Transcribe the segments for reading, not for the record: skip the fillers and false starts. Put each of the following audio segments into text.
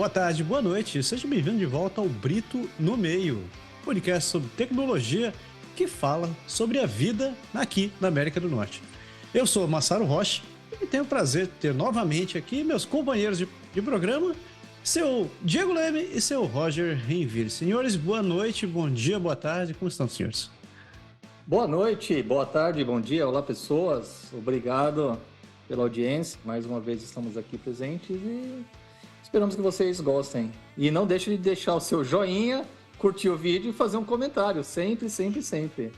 boa tarde, boa noite. Seja bem-vindo de volta ao Brito no Meio, podcast sobre tecnologia que fala sobre a vida aqui na América do Norte. Eu sou o Massaro Rocha e tenho o prazer de ter novamente aqui meus companheiros de programa, seu Diego Leme e seu Roger Renville. Senhores, boa noite, bom dia, boa tarde. Como estão, senhores? Boa noite, boa tarde, bom dia. Olá, pessoas. Obrigado pela audiência. Mais uma vez estamos aqui presentes e esperamos que vocês gostem. E não deixe de deixar o seu joinha, curtir o vídeo e fazer um comentário. Sempre, sempre, sempre.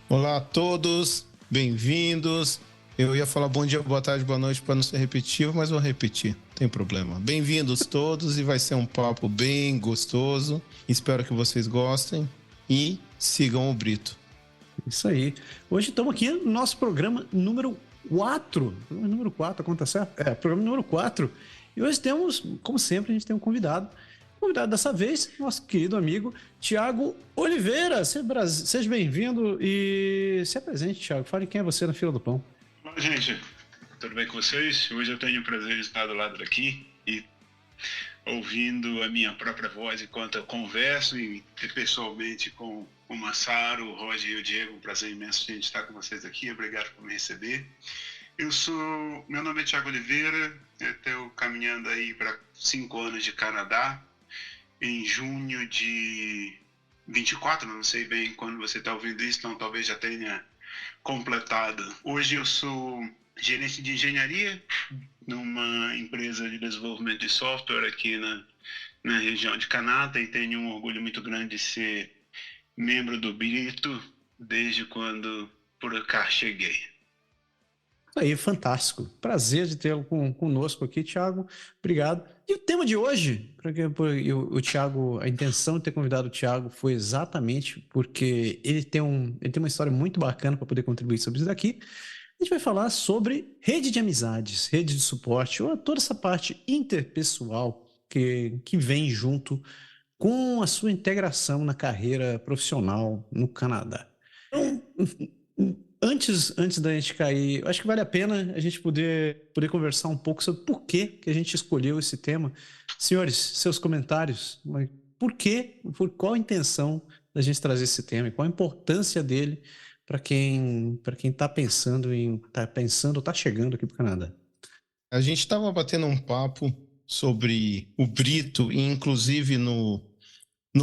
Olá a todos, bem-vindos. Eu ia falar bom dia, boa tarde, boa noite para não ser repetitivo, mas vou repetir, não tem problema. Bem-vindos todos e vai ser um papo bem gostoso. Espero que vocês gostem e sigam o Brito. Isso aí. Hoje estamos aqui no nosso programa número 4. Número 4, a conta certa? Programa número 4. E hoje temos, como sempre, a gente tem um convidado. O convidado dessa vez, nosso querido amigo Thiago Oliveira. Seja bem-vindo e se apresente, Thiago. Fale quem é você na fila do pão. Olá, gente. Tudo bem com vocês? Hoje eu tenho o prazer de estar do lado daqui e ouvindo a minha própria voz enquanto eu converso e pessoalmente com o Massaro, o Roger e o Diego. Um prazer imenso a gente estar com vocês aqui. Obrigado por me receber. Meu nome é Thiago Oliveira, eu estou caminhando aí para 5 anos de Canadá. Em junho de 24, não sei bem quando você está ouvindo isso, então talvez já tenha completado. Hoje eu sou gerente de engenharia numa empresa de desenvolvimento de software aqui na região de Canadá e tenho um orgulho muito grande de ser membro do Brito desde quando por cá cheguei. Aí, fantástico. Prazer de tê-lo conosco aqui, Thiago. Obrigado. E o tema de hoje, o Thiago, a intenção de ter convidado o Thiago foi exatamente porque ele tem uma história muito bacana para poder contribuir sobre isso daqui. A gente vai falar sobre rede de amizades, rede de suporte, ou toda essa parte interpessoal que vem junto com a sua integração na carreira profissional no Canadá. Então, antes da gente cair, acho que vale a pena a gente poder conversar um pouco sobre por que a gente escolheu esse tema. Senhores, seus comentários, por quê? Por qual a intenção da gente trazer esse tema e qual a importância dele para quem está pensando está chegando aqui para o Canadá? A gente estava batendo um papo sobre o Brito e inclusive no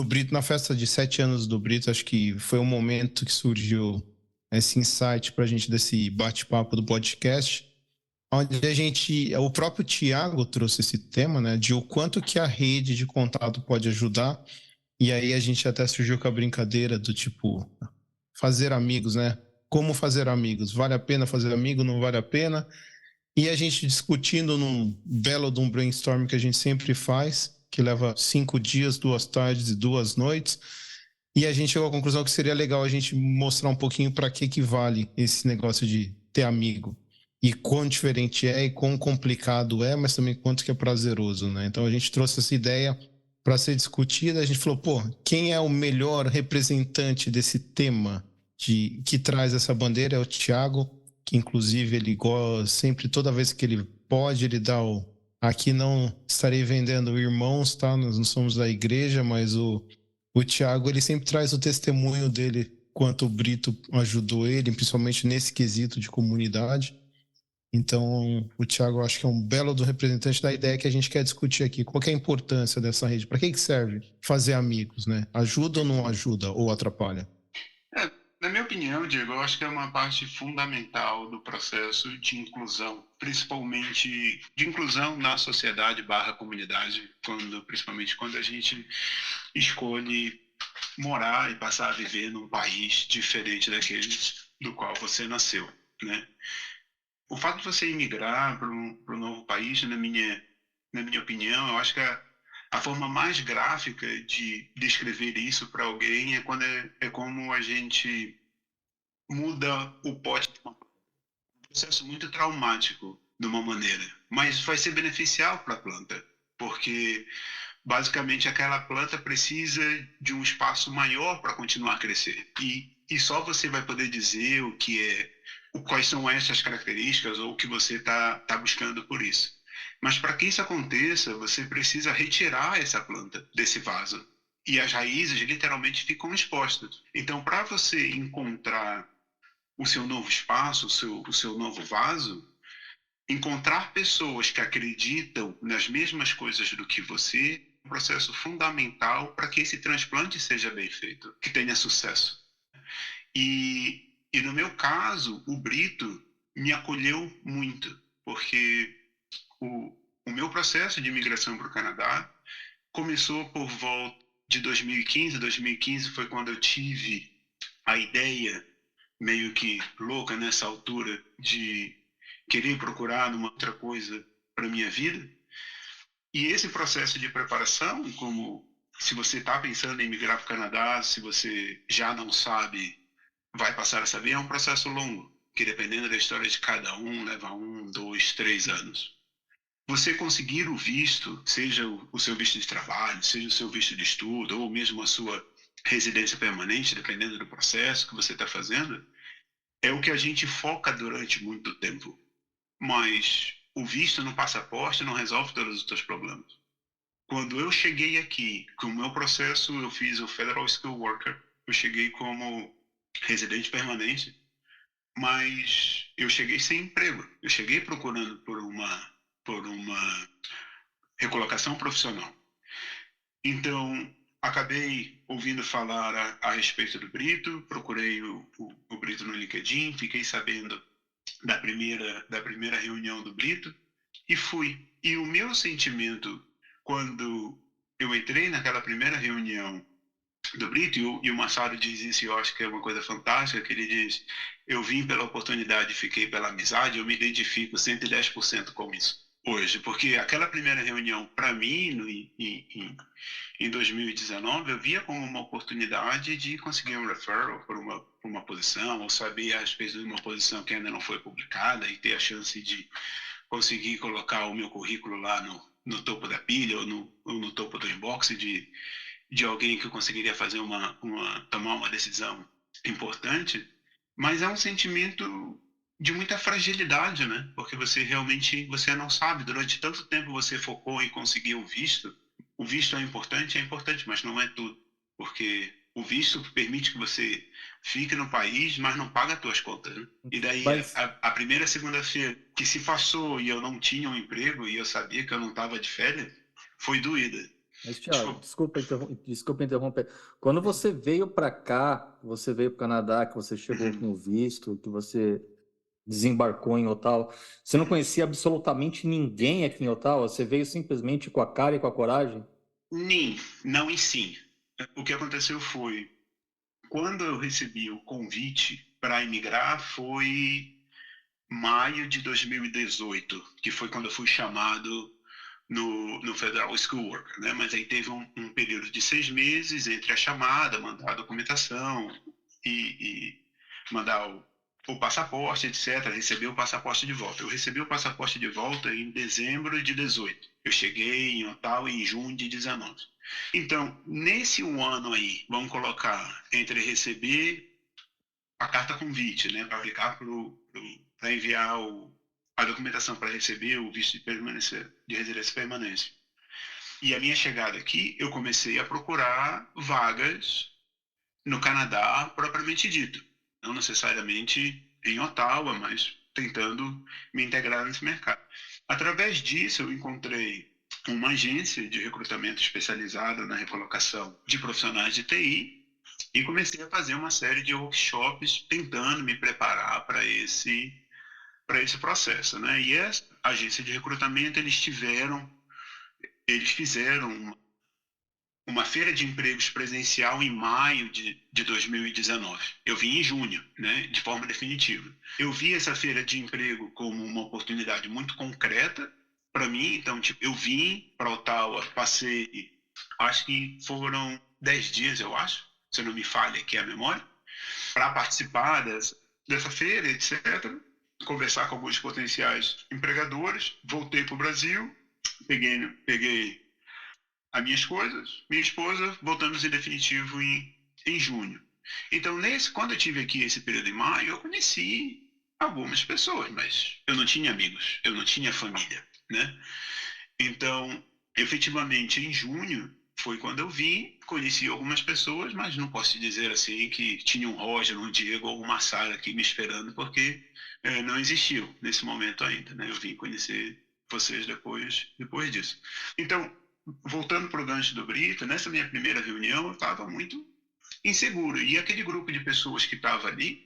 Brito, na festa de 7 anos do Brito, acho que foi o momento que surgiu esse insight para a gente desse bate-papo do podcast, onde o próprio Thiago trouxe esse tema, né, de o quanto que a rede de contato pode ajudar, e aí a gente até surgiu com a brincadeira do tipo, fazer amigos, né, como fazer amigos, vale a pena fazer amigo, não vale a pena, e a gente discutindo num belo de um brainstorm que a gente sempre faz, que leva 5 dias, 2 tardes e 2 noites, e a gente chegou à conclusão que seria legal a gente mostrar um pouquinho para que vale esse negócio de ter amigo. E quão diferente é e quão complicado é, mas também quanto que é prazeroso, né? Então a gente trouxe essa ideia para ser discutida. A gente falou, quem é o melhor representante desse tema que traz essa bandeira? É o Thiago, que inclusive ele sempre, toda vez que ele pode, ele dá aqui não estarei vendendo irmãos, tá? Nós não somos da igreja, mas o Thiago, ele sempre traz o testemunho dele, quanto o Brito ajudou ele, principalmente nesse quesito de comunidade. Então, o Thiago, eu acho que é um belo do representante da ideia que a gente quer discutir aqui. Qual que é a importância dessa rede? Para que serve fazer amigos, né? Ajuda ou não ajuda, ou atrapalha? Na minha opinião, Diego, eu acho que é uma parte fundamental do processo de inclusão, principalmente de inclusão na sociedade / comunidade, principalmente quando a gente escolhe morar e passar a viver num país diferente daquele do qual você nasceu, né? O fato de você emigrar para um novo país, na minha opinião, eu acho que a forma mais gráfica de descrever isso para alguém é como a gente muda o pote. Um processo muito traumático de uma maneira, mas vai ser beneficial para a planta, porque basicamente aquela planta precisa de um espaço maior para continuar a crescer. E só você vai poder dizer quais são essas características ou o que você está buscando por isso. Mas para que isso aconteça, você precisa retirar essa planta desse vaso. E as raízes literalmente ficam expostas. Então, para você encontrar o seu novo espaço, o seu novo vaso, encontrar pessoas que acreditam nas mesmas coisas do que você é um processo fundamental para que esse transplante seja bem feito, que tenha sucesso. E no meu caso, o Brito me acolheu muito, porque o meu processo de imigração para o Canadá começou por volta de 2015. 2015 foi quando eu tive a ideia, meio que louca nessa altura, de querer procurar uma outra coisa para minha vida. E esse processo de preparação, como se você está pensando em migrar para o Canadá, se você já não sabe, vai passar a saber, é um processo longo, que dependendo da história de cada um, leva 1, 2, 3 anos. Você conseguir o visto, seja o seu visto de trabalho, seja o seu visto de estudo, ou mesmo a sua residência permanente, dependendo do processo que você está fazendo, é o que a gente foca durante muito tempo. Mas o visto no passaporte não resolve todos os teus problemas. Quando eu cheguei aqui, com o meu processo, eu fiz o Federal Skilled Worker, eu cheguei como residente permanente, mas eu cheguei sem emprego. Eu cheguei procurando por uma recolocação profissional. Então, acabei ouvindo falar a respeito do Brito, procurei o Brito no LinkedIn, fiquei sabendo da primeira reunião do Brito e fui. E o meu sentimento quando eu entrei naquela primeira reunião do Brito, e o Massaro diz isso, e eu acho que é uma coisa fantástica, que ele diz: eu vim pela oportunidade e fiquei pela amizade. Eu me identifico 110% com isso hoje, porque aquela primeira reunião, para mim, em 2019, eu via como uma oportunidade de conseguir um referral por uma posição, ou saber a respeito de uma posição que ainda não foi publicada e ter a chance de conseguir colocar o meu currículo lá no topo da pilha ou no topo do inbox de alguém que eu conseguiria fazer tomar uma decisão importante. Mas é um sentimento de muita fragilidade, né? Porque você realmente não sabe. Durante tanto tempo você focou em conseguir o visto. O visto é importante, mas não é tudo. Porque o visto permite que você fique no país, mas não paga as suas contas, né? E daí, a primeira segunda-feira que se passou e eu não tinha um emprego e eu sabia que eu não estava de férias, foi doída. Mas, Thiago, desculpa interromper. Quando você veio para cá, você veio para o Canadá, que você chegou com o visto, que você desembarcou em Ottawa, você não conhecia absolutamente ninguém aqui em Ottawa? Você veio simplesmente com a cara e com a coragem? Não em si. O que aconteceu foi, quando eu recebi o convite para emigrar, foi maio de 2018, que foi quando eu fui chamado no Federal Skilled Worker, né? Mas aí teve um período de 6 meses entre a chamada, mandar a documentação e mandar o passaporte, etc. Receber o passaporte de volta. Eu recebi o passaporte de volta em dezembro de 18. Eu cheguei em Ottawa em junho de 19. Então, nesse um ano aí, vamos colocar entre receber a carta convite, né, para aplicar para enviar a documentação para receber o visto de residência permanente. E a minha chegada aqui, eu comecei a procurar vagas no Canadá propriamente dito. Não necessariamente em Ottawa, mas tentando me integrar nesse mercado. Através disso, eu encontrei uma agência de recrutamento especializada na recolocação de profissionais de TI e comecei a fazer uma série de workshops tentando me preparar para esse processo, né? E essa agência de recrutamento, eles fizeram uma feira de empregos presencial em maio de 2019. Eu vim em junho, né, de forma definitiva. Eu vi essa feira de emprego como uma oportunidade muito concreta para mim. Então, tipo, eu vim para Ottawa, passei, acho que foram 10 dias, eu acho, se não me falha aqui a memória, para participar dessa feira, etc., conversar com alguns potenciais empregadores. Voltei para o Brasil, peguei as minhas coisas, minha esposa, voltamos em definitivo em junho. Então, quando eu tive aqui esse período em maio, eu conheci algumas pessoas, mas eu não tinha amigos, eu não tinha família, né? Então, efetivamente, em junho foi quando eu vim, conheci algumas pessoas, mas não posso te dizer assim que tinha um Roger, um Diego ou uma Sara aqui me esperando, porque não existiu nesse momento ainda, né? Eu vim conhecer vocês depois disso. Então, voltando para o gancho do Brito, nessa minha primeira reunião eu estava muito inseguro. E aquele grupo de pessoas que estava ali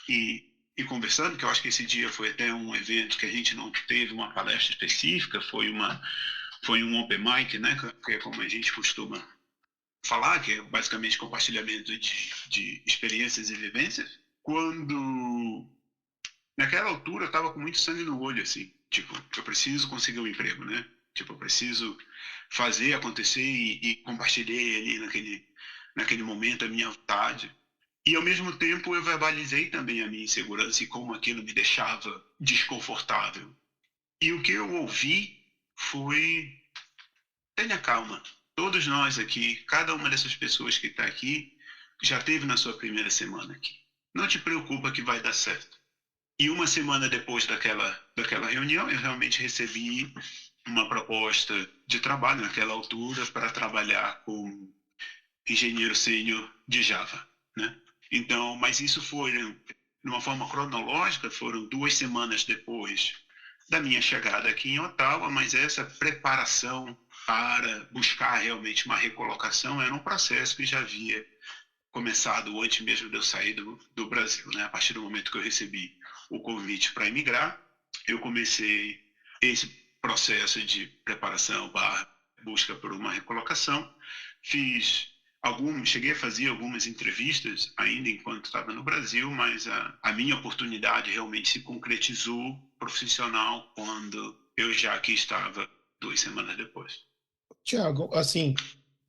e conversando, que eu acho que esse dia foi até um evento que a gente não teve uma palestra específica, foi um open mic, né, que é como a gente costuma falar, que é basicamente compartilhamento de experiências e vivências. Quando, naquela altura, eu estava com muito sangue no olho, assim, tipo, eu preciso conseguir um emprego, né? Tipo, eu preciso fazer acontecer e compartilhei ali naquele momento a minha vontade. E, ao mesmo tempo, eu verbalizei também a minha insegurança e como aquilo me deixava desconfortável. E o que eu ouvi foi: tenha calma. Todos nós aqui, cada uma dessas pessoas que está aqui, já teve na sua primeira semana aqui. Não te preocupa que vai dar certo. E uma semana depois daquela reunião, eu realmente recebi uma proposta de trabalho naquela altura para trabalhar como engenheiro sênior de Java, né? Então, mas isso foi, de uma forma cronológica, foram 2 semanas depois da minha chegada aqui em Ottawa, mas essa preparação para buscar realmente uma recolocação era um processo que já havia começado antes mesmo de eu sair do Brasil, né? A partir do momento que eu recebi o convite para emigrar, eu comecei esse processo de preparação barra busca por uma recolocação. Cheguei a fazer algumas entrevistas ainda enquanto estava no Brasil, mas a minha oportunidade realmente se concretizou profissional quando eu já aqui estava 2 semanas depois. Tiago, assim,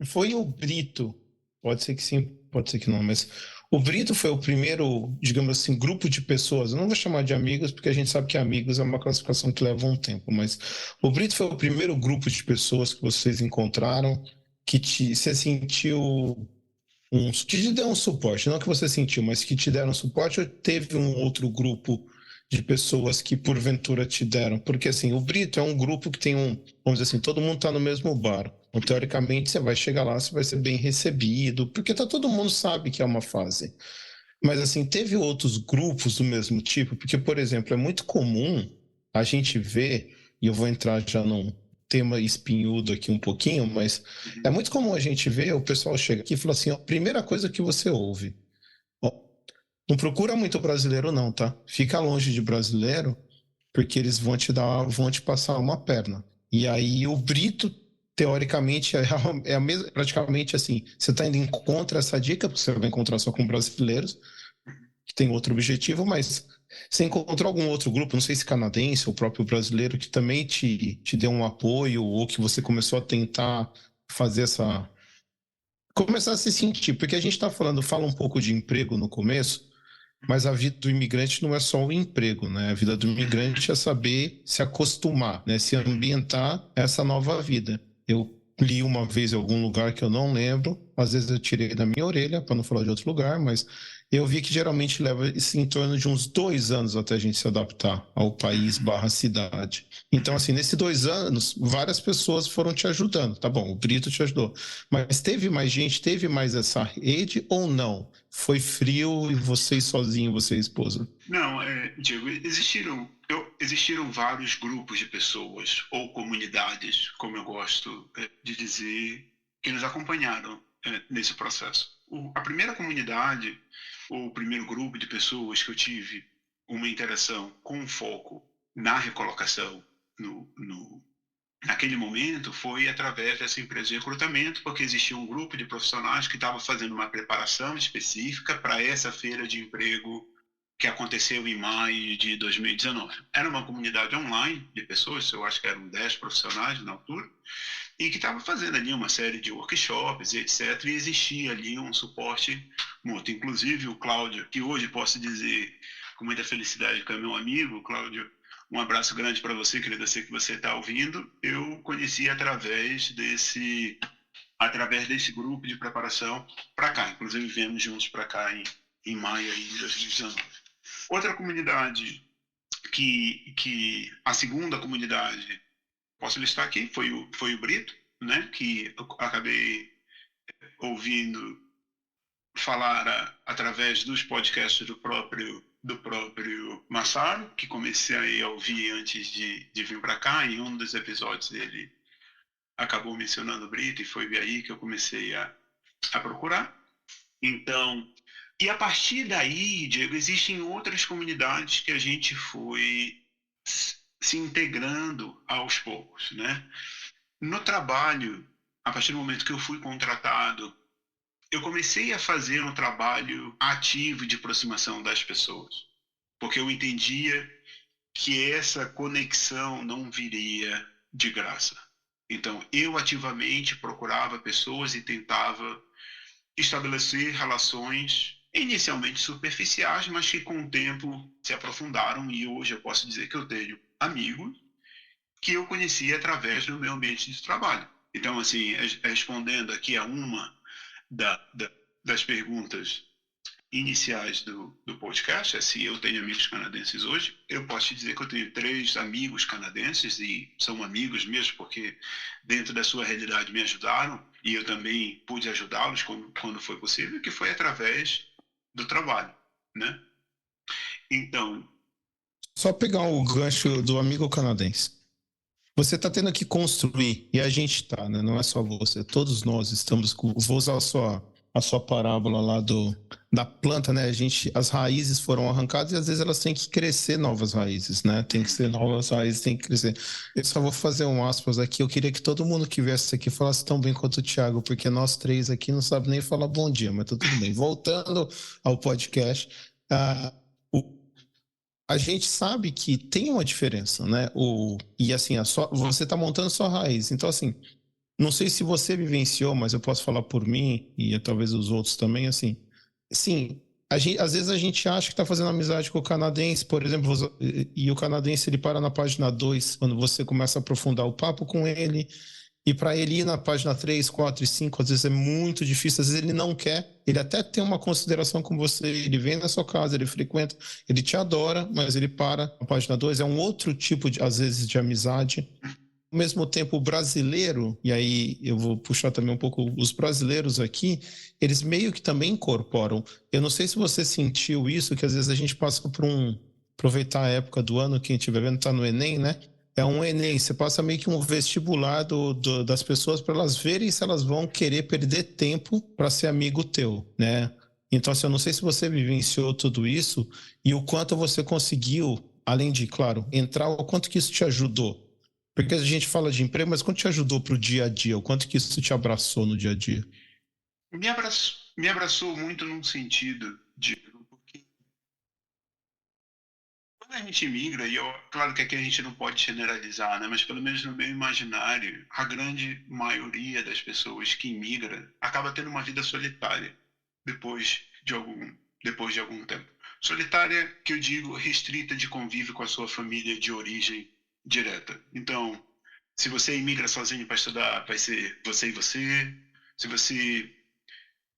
foi o Brito, pode ser que sim, pode ser que não, mas o Brito foi o primeiro, digamos assim, grupo de pessoas, eu não vou chamar de amigos, porque a gente sabe que amigos é uma classificação que leva um tempo, mas o Brito foi o primeiro grupo de pessoas que vocês encontraram, que você sentiu, que te deu um suporte, não que você sentiu, mas que te deram suporte, ou teve um outro grupo de pessoas que porventura te deram? Porque assim, o Brito é um grupo que tem vamos dizer assim, todo mundo está no mesmo bar. Então, teoricamente, você vai chegar lá, você vai ser bem recebido, porque todo mundo sabe que é uma fase. Mas assim, teve outros grupos do mesmo tipo, porque, por exemplo, é muito comum a gente ver, e eu vou entrar já num tema espinhudo aqui um pouquinho, mas é muito comum a gente ver o pessoal chega aqui e fala assim, ó, primeira coisa que você ouve, ó, não procura muito brasileiro não, tá? Fica longe de brasileiro, porque eles vão te passar uma perna. E aí o Brito, teoricamente, é a mesma, praticamente assim, você está indo em contra essa dica, porque você vai encontrar só com brasileiros, que tem outro objetivo, mas você encontrou algum outro grupo, não sei se canadense ou próprio brasileiro, que também te deu um apoio, ou que você começou a tentar fazer começar a se sentir, porque a gente está fala um pouco de emprego no começo, mas a vida do imigrante não é só o emprego, né? A vida do imigrante é saber se acostumar, né? Se ambientar a essa nova vida. Eu li uma vez em algum lugar que eu não lembro, às vezes eu tirei da minha orelha, para não falar de outro lugar, mas eu vi que geralmente leva em torno de uns 2 anos até a gente se adaptar ao país barra cidade. Então, assim, nesses 2 anos, várias pessoas foram te ajudando. Tá bom, o Brito te ajudou. Mas teve mais gente, teve mais essa rede ou não? Foi frio e vocês sozinho, você e a esposa? Não, Diego, existiram vários grupos de pessoas ou comunidades, como eu gosto de dizer, que nos acompanharam nesse processo. A primeira comunidade, ou o primeiro grupo de pessoas que eu tive uma interação com foco na recolocação naquele momento foi através dessa empresa de recrutamento, porque existia um grupo de profissionais que estava fazendo uma preparação específica para essa feira de emprego que aconteceu em maio de 2019. Era uma comunidade online de pessoas, eu acho que eram 10 profissionais na altura, e que estava fazendo ali uma série de workshops e etc. E existia ali um suporte mútuo. Inclusive o Cláudio, que hoje posso dizer com muita felicidade que é meu amigo, Cláudio, um abraço grande para você, querido, eu sei que você está ouvindo. Eu conheci através desse grupo de preparação para cá. Inclusive viemos juntos para cá em maio de 2019. Outra comunidade a segunda comunidade posso listar aqui, foi o Brito, né, que eu acabei ouvindo falar através dos podcasts do próprio Massaro, que comecei a ouvir antes de vir para cá. Em um dos episódios ele acabou mencionando o Brito e foi aí que eu comecei a procurar. Então, e a partir daí, Diego, existem outras comunidades que a gente foi se integrando aos poucos, né? No trabalho, a partir do momento que eu fui contratado, eu comecei a fazer um trabalho ativo de aproximação das pessoas, porque eu entendia que essa conexão não viria de graça. Então, eu ativamente procurava pessoas e tentava estabelecer relações inicialmente superficiais, mas que com o tempo se aprofundaram, e hoje eu posso dizer que eu tenho amigos que eu conheci através do meu ambiente de trabalho. Então, assim, respondendo aqui a uma das perguntas iniciais do podcast, é se eu tenho amigos canadenses hoje. Eu posso te dizer que eu tenho 3 amigos canadenses, e são amigos mesmo porque dentro da sua realidade me ajudaram, e eu também pude ajudá-los quando foi possível, que foi através do trabalho, né? Então, Só pegar o gancho do amigo canadense. Você está tendo que construir, e a gente está, né? Não é só você, todos nós estamos com. Vou usar a sua parábola lá da planta, né? As raízes foram arrancadas e às vezes elas têm que crescer novas raízes, né? Tem que ser novas raízes, tem que crescer. Eu só vou fazer um aspas aqui. Eu queria que todo mundo que viesse aqui falasse tão bem quanto o Thiago, porque nós 3 aqui não sabemos nem falar bom dia, mas tudo bem. Voltando ao podcast. A gente sabe que tem uma diferença, né? E assim, você está montando sua raiz. Então, assim, não sei se você vivenciou, mas eu posso falar por mim e talvez os outros também, assim. Sim, às vezes a gente acha que está fazendo amizade com o canadense, por exemplo, e o canadense ele para na página 2, quando você começa a aprofundar o papo com ele. E para ele ir na página 3, 4 e 5, às vezes é muito difícil, às vezes ele não quer, ele até tem uma consideração com você, ele vem na sua casa, ele frequenta, ele te adora, mas ele para na página 2, é um outro tipo, às vezes, de amizade. Ao mesmo tempo, o brasileiro, e aí eu vou puxar também um pouco os brasileiros aqui, eles meio que também incorporam. Eu não sei se você sentiu isso, que às vezes a gente passa por aproveitar a época do ano, quem estiver vendo, está no Enem, né? É um Enem, você passa meio que um vestibular das pessoas para elas verem se elas vão querer perder tempo para ser amigo teu, né? Então, assim, eu não sei se você vivenciou tudo isso e o quanto você conseguiu, além de, claro, entrar, o quanto que isso te ajudou. Porque a gente fala de emprego, mas quanto te ajudou para o dia a dia? O quanto que isso te abraçou no dia a dia? me abraçou muito num sentido de... Quando a gente migra, claro que aqui a gente não pode generalizar, né? Mas pelo menos no meu imaginário, a grande maioria das pessoas que migra acaba tendo uma vida solitária depois de algum tempo. Solitária, que eu digo, restrita de convívio com a sua família de origem direta. Então, se você imigra sozinho para estudar, vai ser você e você.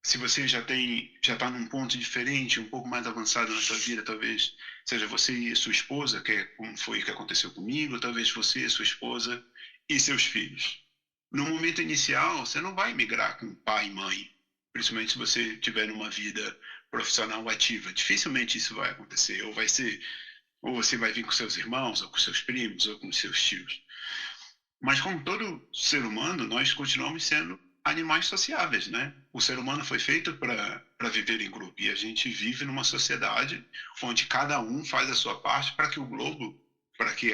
Se você já está num ponto diferente, um pouco mais avançado na sua vida, talvez seja você e sua esposa, que é como foi que aconteceu comigo, talvez você, sua esposa e seus filhos. No momento inicial, você não vai migrar com pai e mãe, principalmente se você tiver uma vida profissional ativa. Dificilmente isso vai acontecer, ou você vai vir com seus irmãos, ou com seus primos, ou com seus tios. Mas como todo ser humano, nós continuamos sendo animais sociáveis, né? O ser humano foi feito para viver em grupo, e a gente vive numa sociedade onde cada um faz a sua parte para que o globo, para que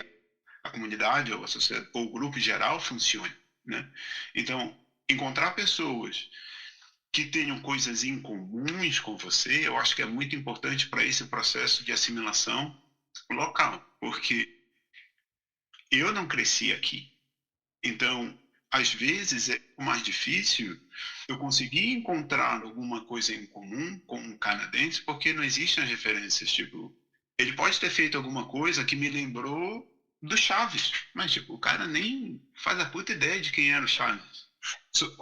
a comunidade ou a sociedade, ou o grupo em geral funcione, né? Então, encontrar pessoas que tenham coisas incomuns com você, eu acho que é muito importante para esse processo de assimilação local, porque eu não cresci aqui. Então, às vezes é mais difícil eu conseguir encontrar alguma coisa em comum com um canadense, porque não existem as referências. Tipo, ele pode ter feito alguma coisa que me lembrou do Chaves, mas tipo, o cara nem faz a puta ideia de quem era o Chaves.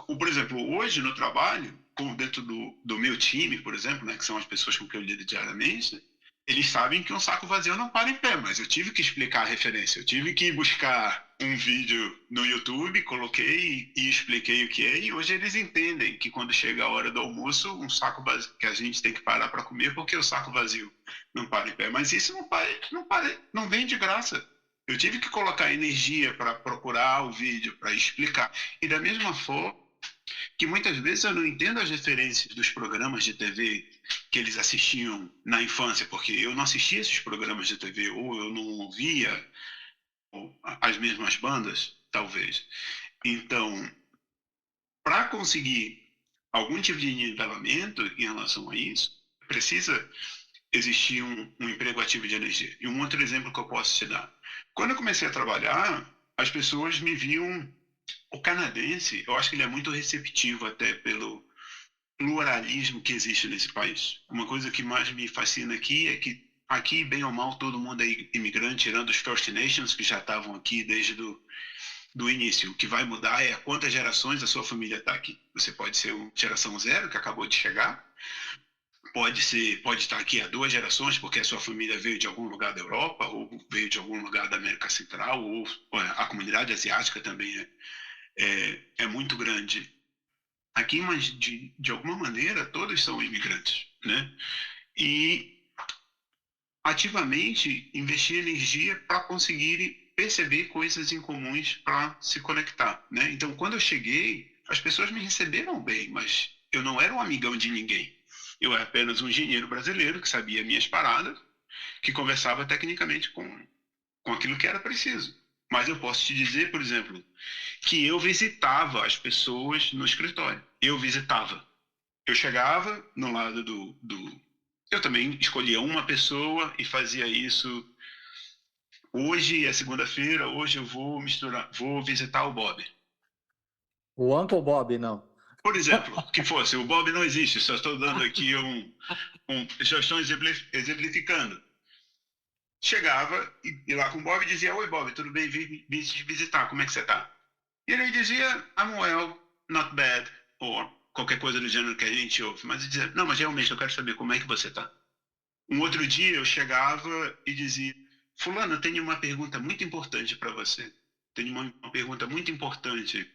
Por exemplo, hoje no trabalho, dentro do meu time, por exemplo, né, que são as pessoas com quem eu lido diariamente, eles sabem que um saco vazio não para em pé, mas eu tive que explicar a referência. Eu tive que buscar um vídeo no YouTube, coloquei e expliquei o que é, e hoje eles entendem que quando chega a hora do almoço, um saco vazio, que a gente tem que parar para comer porque o saco vazio não para em pé. Mas isso não vem de graça. Eu tive que colocar energia para procurar o vídeo, para explicar. E da mesma forma que muitas vezes eu não entendo as referências dos programas de TV que eles assistiam na infância, porque eu não assistia esses programas de TV, ou eu não ouvia as mesmas bandas, talvez. Então, para conseguir algum tipo de nivelamento em relação a isso, precisa existir um emprego ativo de energia. E um outro exemplo que eu posso te dar. Quando eu comecei a trabalhar, as pessoas me viam. O canadense, eu acho que ele é muito receptivo até pelo pluralismo que existe nesse país. Uma coisa que mais me fascina aqui é que aqui, bem ou mal, todo mundo é imigrante, tirando os First Nations que já estavam aqui desde do início. O que vai mudar é quantas gerações a sua família está aqui. Você pode ser uma geração zero, que acabou de chegar, pode estar aqui há 2 gerações, porque a sua família veio de algum lugar da Europa, ou veio de algum lugar da América Central, ou a comunidade asiática também é muito grande aqui, mas de alguma maneira todos são imigrantes, né? E ativamente investir energia para conseguir perceber coisas em comuns para se conectar, né? Então, quando eu cheguei, as pessoas me receberam bem, mas eu não era um amigão de ninguém. Eu era apenas um engenheiro brasileiro que sabia minhas paradas, que conversava tecnicamente com aquilo que era preciso. Mas eu posso te dizer, por exemplo, que eu visitava as pessoas no escritório. Eu visitava. Eu chegava no lado eu também escolhia uma pessoa e fazia isso. Hoje é segunda-feira, hoje eu vou visitar o Bob. O Uncle Bob, não. Por exemplo, que fosse, o Bob não existe, só estou dando aqui já estou exemplificando. Chegava e lá com o Bob dizia: oi Bob, tudo bem? Vim te visitar, como é que você está? E ele dizia: I'm well, not bad, ou qualquer coisa do gênero que a gente ouve. Mas ele dizia: não, mas realmente eu quero saber como é que você está. Um outro dia eu chegava e dizia: fulano, eu tenho uma pergunta muito importante para você. Tenho uma pergunta muito importante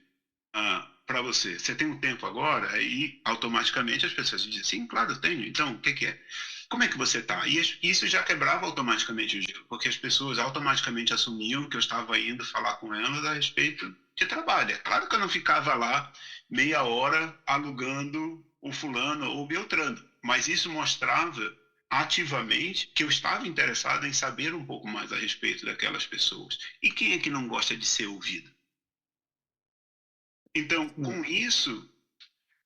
para você. Você tem um tempo agora? Aí automaticamente as pessoas diziam: sim, claro, eu tenho. Então, o que é? Como é que você está? E isso já quebrava automaticamente o gelo, porque as pessoas automaticamente assumiam que eu estava indo falar com elas a respeito de trabalho. É claro que eu não ficava lá meia hora alugando o fulano ou o Beltrano, mas isso mostrava ativamente que eu estava interessado em saber um pouco mais a respeito daquelas pessoas. E quem é que não gosta de ser ouvido? Então, com isso,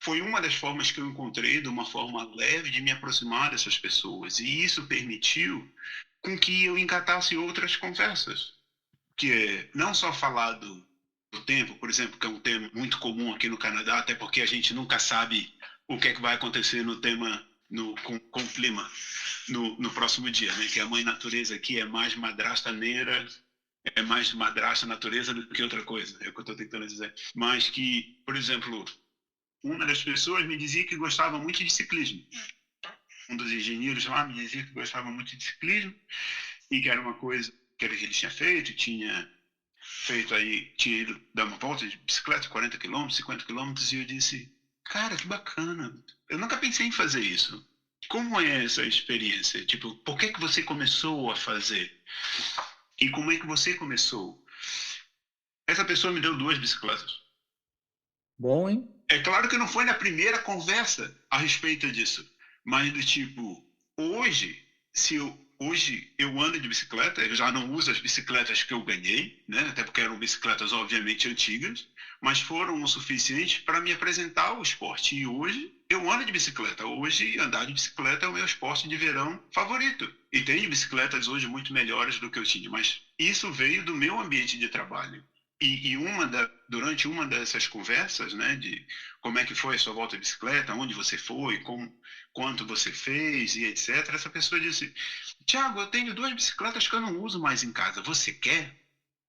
foi uma das formas que eu encontrei de uma forma leve de me aproximar dessas pessoas. E isso permitiu com que eu engatasse outras conversas. Que é não só falar do tempo, por exemplo, que é um tema muito comum aqui no Canadá, até porque a gente nunca sabe o que é que vai acontecer no tema, com o clima no próximo dia, né? Que a mãe natureza aqui é mais madrasta neira, é mais madrasta natureza do que outra coisa. É o que eu estou tentando dizer. Mas que, por exemplo, uma das pessoas me dizia que gostava muito de ciclismo. Um dos engenheiros lá me dizia que gostava muito de ciclismo e que era uma coisa que ele tinha feito aí, tinha ido dar uma volta de bicicleta, 40 quilômetros, 50 quilômetros, e eu disse: cara, que bacana, eu nunca pensei em fazer isso. Como é essa experiência? Tipo, por que você começou a fazer? E como é que você começou? Essa pessoa me deu 2 bicicletas. Bom, hein? É claro que não foi na primeira conversa a respeito disso, mas do tipo, hoje eu ando de bicicleta, eu já não uso as bicicletas que eu ganhei, né? Até porque eram bicicletas obviamente antigas, mas foram o suficiente para me apresentar ao esporte. E hoje eu ando de bicicleta. Hoje andar de bicicleta é o meu esporte de verão favorito. E tenho bicicletas hoje muito melhores do que eu tinha, mas isso veio do meu ambiente de trabalho. E durante uma dessas conversas, né, de como é que foi a sua volta de bicicleta, onde você foi, quanto você fez e etc., essa pessoa disse: Tiago, eu tenho 2 bicicletas que eu não uso mais em casa, você quer?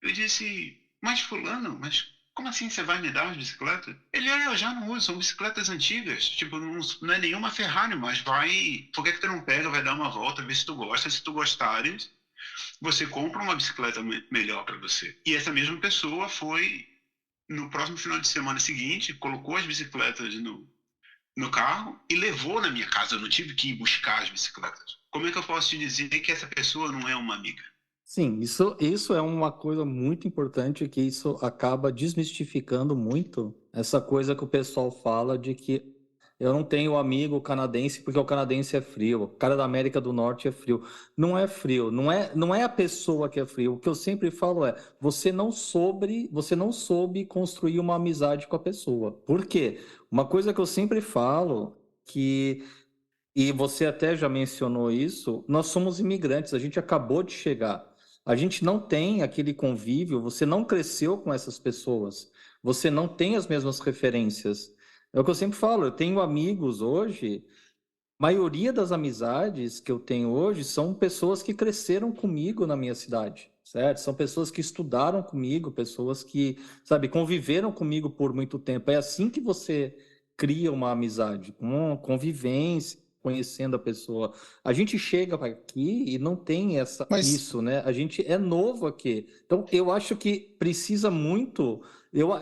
Eu disse: mas fulano, mas como assim você vai me dar as bicicletas? Ele, eu já não uso, são bicicletas antigas, tipo, não é nenhuma Ferrari, mas vai, por que tu não pega, vai dar uma volta, ver se tu gosta, se tu gostares, você compra uma bicicleta melhor para você. E essa mesma pessoa foi, no próximo final de semana seguinte, colocou as bicicletas no carro e levou na minha casa, eu não tive que ir buscar as bicicletas. Como é que eu posso te dizer que essa pessoa não é uma amiga? Sim, isso é uma coisa muito importante, que isso acaba desmistificando muito essa coisa que o pessoal fala de que eu não tenho amigo canadense porque o canadense é frio, o cara da América do Norte é frio. Não é frio, não é a pessoa que é frio. O que eu sempre falo é, você não soube construir uma amizade com a pessoa. Por quê? Uma coisa que eu sempre falo, que e você até já mencionou isso, nós somos imigrantes, a gente acabou de chegar. A gente não tem aquele convívio, você não cresceu com essas pessoas, você não tem as mesmas referências. É o que eu sempre falo, eu tenho amigos hoje, maioria das amizades que eu tenho hoje são pessoas que cresceram comigo na minha cidade, certo? São pessoas que estudaram comigo, pessoas que, sabe, conviveram comigo por muito tempo. É assim que você cria uma amizade, com convivência, conhecendo a pessoa. A gente chega aqui e não tem Mas, isso, né? A gente é novo aqui. Então, eu acho que precisa muito.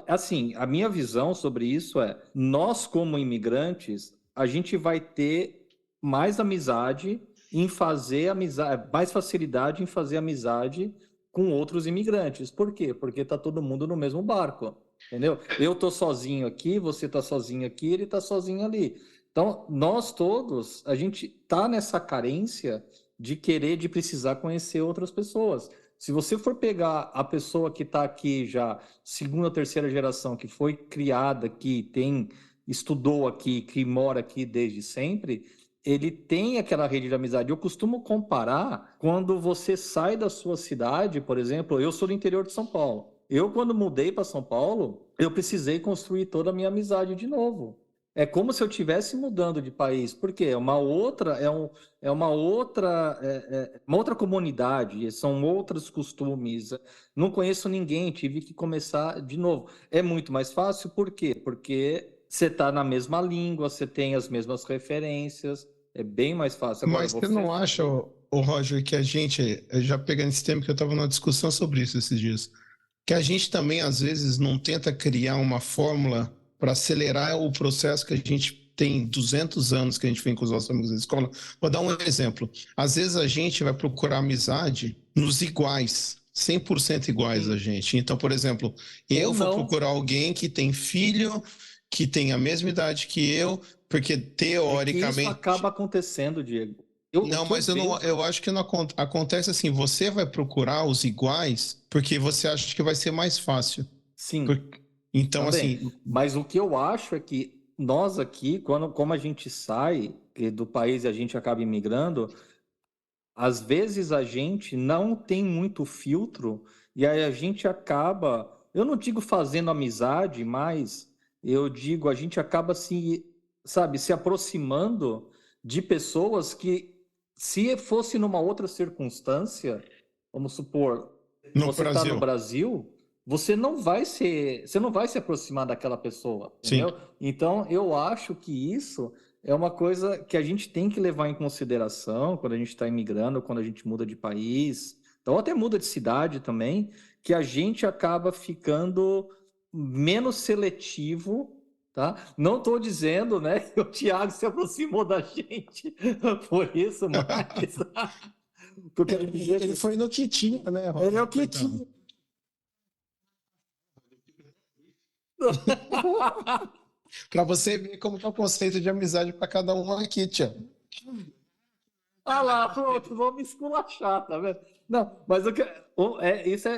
Assim, a minha visão sobre isso é: nós, como imigrantes, a gente vai ter mais amizade em fazer amizade, mais facilidade em fazer amizade com outros imigrantes. Por quê? Porque tá todo mundo no mesmo barco, entendeu? Eu tô sozinho aqui, você tá sozinho aqui, ele tá sozinho ali. Então, nós todos, a gente tá nessa carência de querer, de precisar conhecer outras pessoas. Se você for pegar a pessoa que está aqui já, segunda, terceira geração, que foi criada aqui, estudou aqui, que mora aqui desde sempre, ele tem aquela rede de amizade. Eu costumo comparar quando você sai da sua cidade, por exemplo, eu sou do interior de São Paulo. Eu, quando mudei para São Paulo, eu precisei construir toda a minha amizade de novo. É como se eu estivesse mudando de país, porque uma outra comunidade, são outros costumes. Não conheço ninguém, tive que começar de novo. É muito mais fácil, por quê? Porque você está na mesma língua, você tem as mesmas referências, é bem mais fácil. Agora, mas você não acha, ô Roger, que a gente, já pegando esse tema que eu estava numa discussão sobre isso esses dias, que a gente também, às vezes, não tenta criar uma fórmula para acelerar o processo que a gente tem 200 anos que a gente vem com os nossos amigos da escola? Vou dar um exemplo. Às vezes a gente vai procurar amizade nos iguais, 100% iguais a gente. Então, por exemplo, eu vou procurar alguém que tem filho, que tem a mesma idade que eu, porque teoricamente... isso acaba acontecendo, Diego. Não, mas eu acho que não acontece assim. Você vai procurar os iguais porque você acha que vai ser mais fácil. Sim. Então, também. assim. Mas o que eu acho é que nós aqui, como a gente sai do país e a gente acaba imigrando, às vezes a gente não tem muito filtro e aí a gente acaba, eu não digo fazendo amizade, mas eu digo a gente acaba se aproximando de pessoas que, se fosse numa outra circunstância, vamos supor, você está no Brasil, você não vai se aproximar daquela pessoa, entendeu? Sim. Então, eu acho que isso é uma coisa que a gente tem que levar em consideração quando a gente está imigrando, quando a gente muda de país, então até muda de cidade também, que a gente acaba ficando menos seletivo, tá? Não estou dizendo, né, que o Thiago se aproximou da gente por isso, mas... Porque ele foi no que tinha, né? Ele é o que tinha. Para você ver como é o conceito de amizade para cada um aqui, tia. Ah lá, pronto, vou me esculachar, tá vendo? Não, mas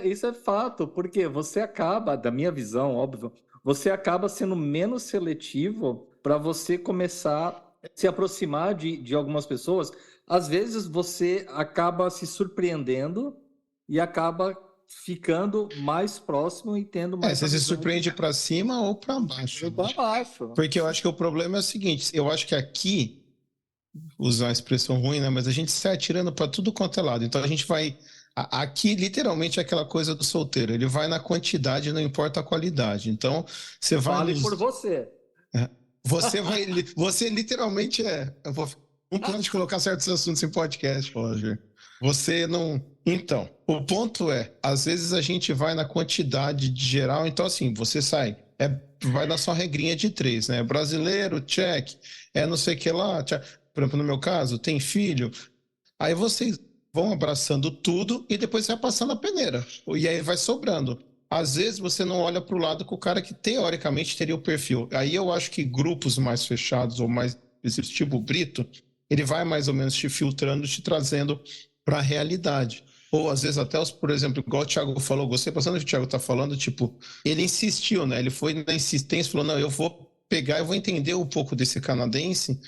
isso é fato, porque você acaba, da minha visão, óbvio, você acaba sendo menos seletivo para você começar a se aproximar de algumas pessoas. Às vezes você acaba se surpreendendo e acaba ficando mais próximo e tendo mais... Você se surpreende para cima ou para baixo. Para baixo. Porque eu acho que o problema é o seguinte, eu acho que aqui, usar uma expressão ruim, né? Mas a gente sai atirando para tudo quanto é lado. Então a gente vai Aqui, literalmente, é aquela coisa do solteiro. Ele vai na quantidade, não importa a qualidade. Então, você vai Fale por você. Você literalmente é. Não pode colocar certos assuntos em podcast, Roger. Você não. Então, o ponto é, às vezes a gente vai na quantidade de geral, então assim, você sai, vai na sua regrinha de 3, né? Brasileiro, check, não sei o que lá, check. Por exemplo, no meu caso, tem filho, aí vocês vão abraçando tudo e depois vai passando a peneira. E aí vai sobrando. Às vezes você não olha para o lado com o cara que teoricamente teria o perfil. Aí eu acho que grupos mais fechados ou mais tipo Brito, ele vai mais ou menos te filtrando, te trazendo para a realidade. Ou às vezes até, por exemplo, igual o Thiago falou, gostei bastante do que o Thiago está falando, tipo, ele insistiu, né? Ele foi na insistência, falou, não, eu vou pegar, eu vou entender um pouco desse canadense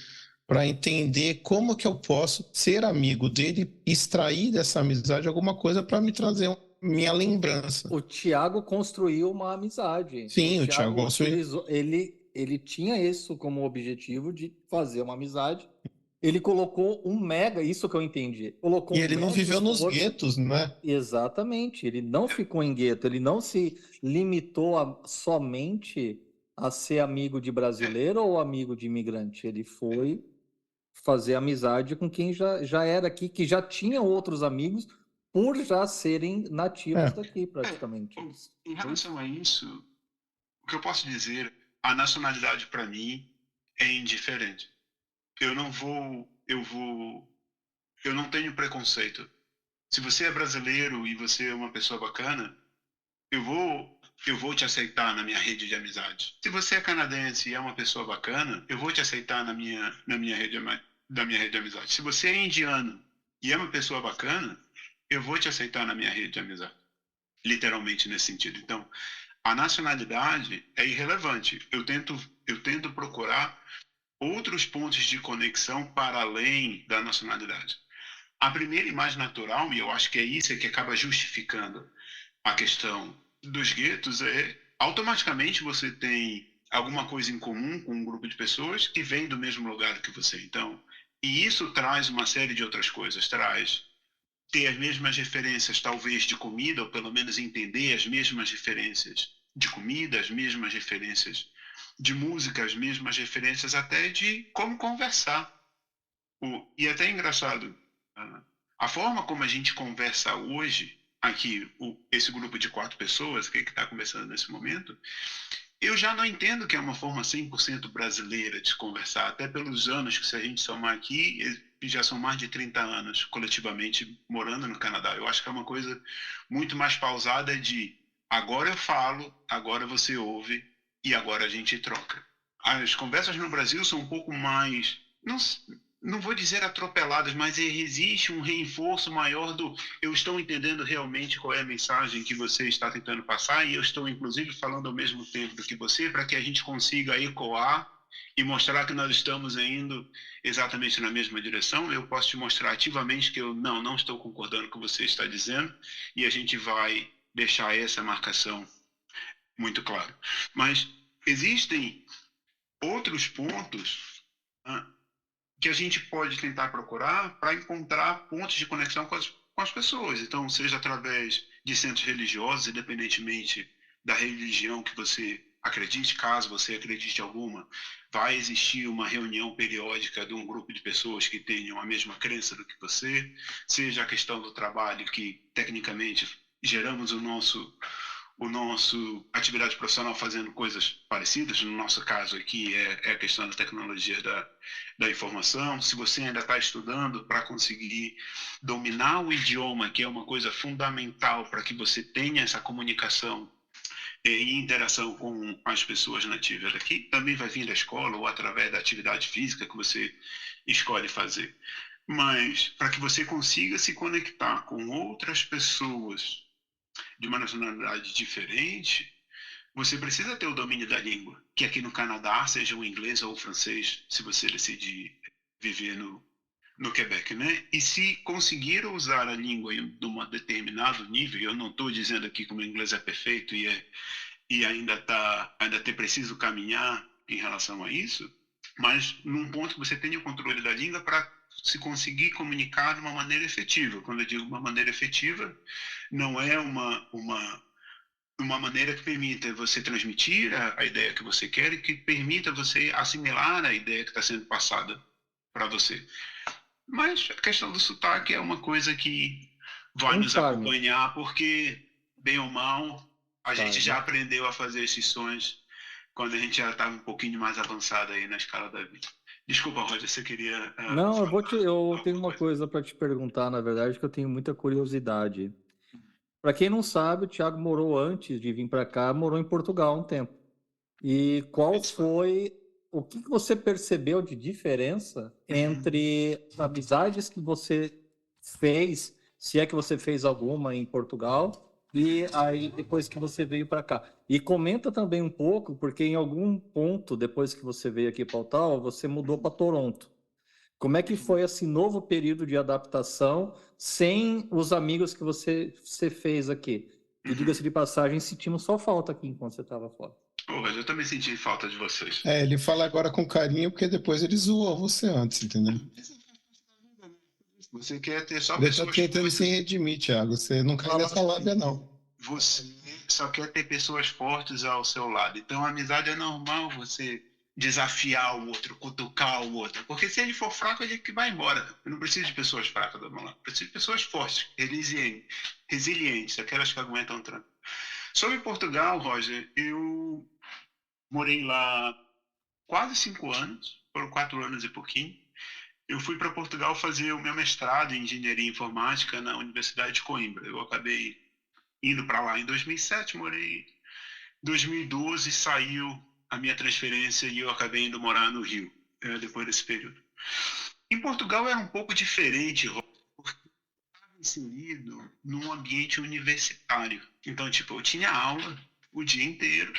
para entender como que eu posso ser amigo dele, extrair dessa amizade alguma coisa para me trazer minha lembrança. O Thiago construiu uma amizade. Sim, o Thiago construiu. Ele tinha isso como objetivo de fazer uma amizade. Ele colocou um mega, isso que eu entendi. Colocou E ele não viveu nos guetos, né? Exatamente. Ele não ficou em gueto. Ele não se limitou somente a ser amigo de brasileiro ou amigo de imigrante. Ele foi fazer amizade com quem já era aqui, que já tinha outros amigos por já serem nativos daqui, praticamente. Em relação a isso, o que eu posso dizer, a nacionalidade para mim é indiferente. Eu não tenho preconceito. Se você é brasileiro e você é uma pessoa bacana, eu vou te aceitar na minha rede de amizade. Se você é canadense e é uma pessoa bacana, eu vou te aceitar na minha rede de amizade. Se você é indiano e é uma pessoa bacana, eu vou te aceitar na minha rede de amizade. Literalmente nesse sentido. Então, a nacionalidade é irrelevante. Eu tento procurar outros pontos de conexão para além da nacionalidade. A primeira e mais natural, e eu acho que é isso que acaba justificando a questão dos guetos, automaticamente você tem alguma coisa em comum com um grupo de pessoas que vem do mesmo lugar que você. Então, e isso traz uma série de outras coisas, traz ter as mesmas referências, talvez, de comida, ou pelo menos entender as mesmas referências de comida, as mesmas referências de música, as mesmas referências até de como conversar. E até é engraçado, a forma como a gente conversa hoje, aqui, esse grupo de 4 pessoas que está conversando nesse momento, eu já não entendo que é uma forma 100% brasileira de se conversar, até pelos anos que se a gente somar aqui, já são mais de 30 anos coletivamente morando no Canadá. Eu acho que é uma coisa muito mais pausada de agora eu falo, agora você ouve e agora a gente troca. As conversas no Brasil são um pouco mais, não vou dizer atropeladas, mas existe um reforço maior do eu estou entendendo realmente qual é a mensagem que você está tentando passar e eu estou inclusive falando ao mesmo tempo do que você para que a gente consiga ecoar e mostrar que nós estamos indo exatamente na mesma direção. Eu posso te mostrar ativamente que eu não estou concordando com o que você está dizendo e a gente vai deixar essa marcação muito clara. Mas existem outros pontos que a gente pode tentar procurar para encontrar pontos de conexão com as pessoas. Então, seja através de centros religiosos, independentemente da religião que você acredite, caso você acredite em alguma, vai existir uma reunião periódica de um grupo de pessoas que tenham a mesma crença do que você, seja a questão do trabalho que, tecnicamente, geramos o nosso atividade profissional fazendo coisas parecidas. No nosso caso aqui é a questão da tecnologia da informação. Se você ainda está estudando para conseguir dominar o idioma, que é uma coisa fundamental para que você tenha essa comunicação e interação com as pessoas nativas aqui, também vai vir da escola ou através da atividade física que você escolhe fazer. Mas para que você consiga se conectar com outras pessoas de uma nacionalidade diferente, você precisa ter o domínio da língua, que aqui no Canadá seja o inglês ou o francês, se você decidir viver no Quebec, né? E se conseguir usar a língua de um determinado nível, eu não estou dizendo aqui que o inglês é perfeito e ainda preciso caminhar em relação a isso, mas num ponto que você tenha o controle da língua para se conseguir comunicar de uma maneira efetiva. Quando eu digo uma maneira efetiva, não é uma maneira que permita você transmitir a ideia que você quer e que permita você assimilar a ideia que está sendo passada para você. Mas a questão do sotaque é uma coisa que vai nos acompanhar, porque, bem ou mal, a gente já aprendeu a fazer esses sons quando a gente já estava um pouquinho mais avançado aí na escala da vida. Desculpa, Roger, você queria... Não, eu tenho uma coisa para te perguntar, na verdade, que eu tenho muita curiosidade. Para quem não sabe, o Thiago morou antes de vir para cá, morou em Portugal um tempo. E o que você percebeu de diferença entre amizades que você fez, se é que você fez alguma em Portugal, e aí depois que você veio para cá? E comenta também um pouco, porque em algum ponto, depois que você veio aqui para Ottawa, você mudou para Toronto. Como é que foi esse novo período de adaptação sem os amigos que você fez aqui? E diga-se de passagem, sentimos só falta aqui enquanto você estava fora. Mas eu também senti falta de vocês. Ele fala agora com carinho, porque depois ele zoou você antes, entendeu? Você quer ter só ele pessoas... Ele tá tentando se redimir, Thiago. Você não cai nessa lábia, não. Você só quer ter pessoas fortes ao seu lado. Então, a amizade é normal você desafiar o outro, cutucar o outro. Porque se ele for fraco, ele que vai embora. Eu não preciso de pessoas fracas do meu lado. Eu preciso de pessoas fortes, resilientes, aquelas que aguentam o tranco. Sobre Portugal, Roger, eu morei lá quase 5 anos, foram 4 anos e pouquinho. Eu fui para Portugal fazer o meu mestrado em Engenharia Informática na Universidade de Coimbra. Eu acabei indo para lá em 2007, morei em 2012, saiu a minha transferência e eu acabei indo morar no Rio, depois desse período. Em Portugal era um pouco diferente, porque eu estava inserido num ambiente universitário. Então, eu tinha aula o dia inteiro.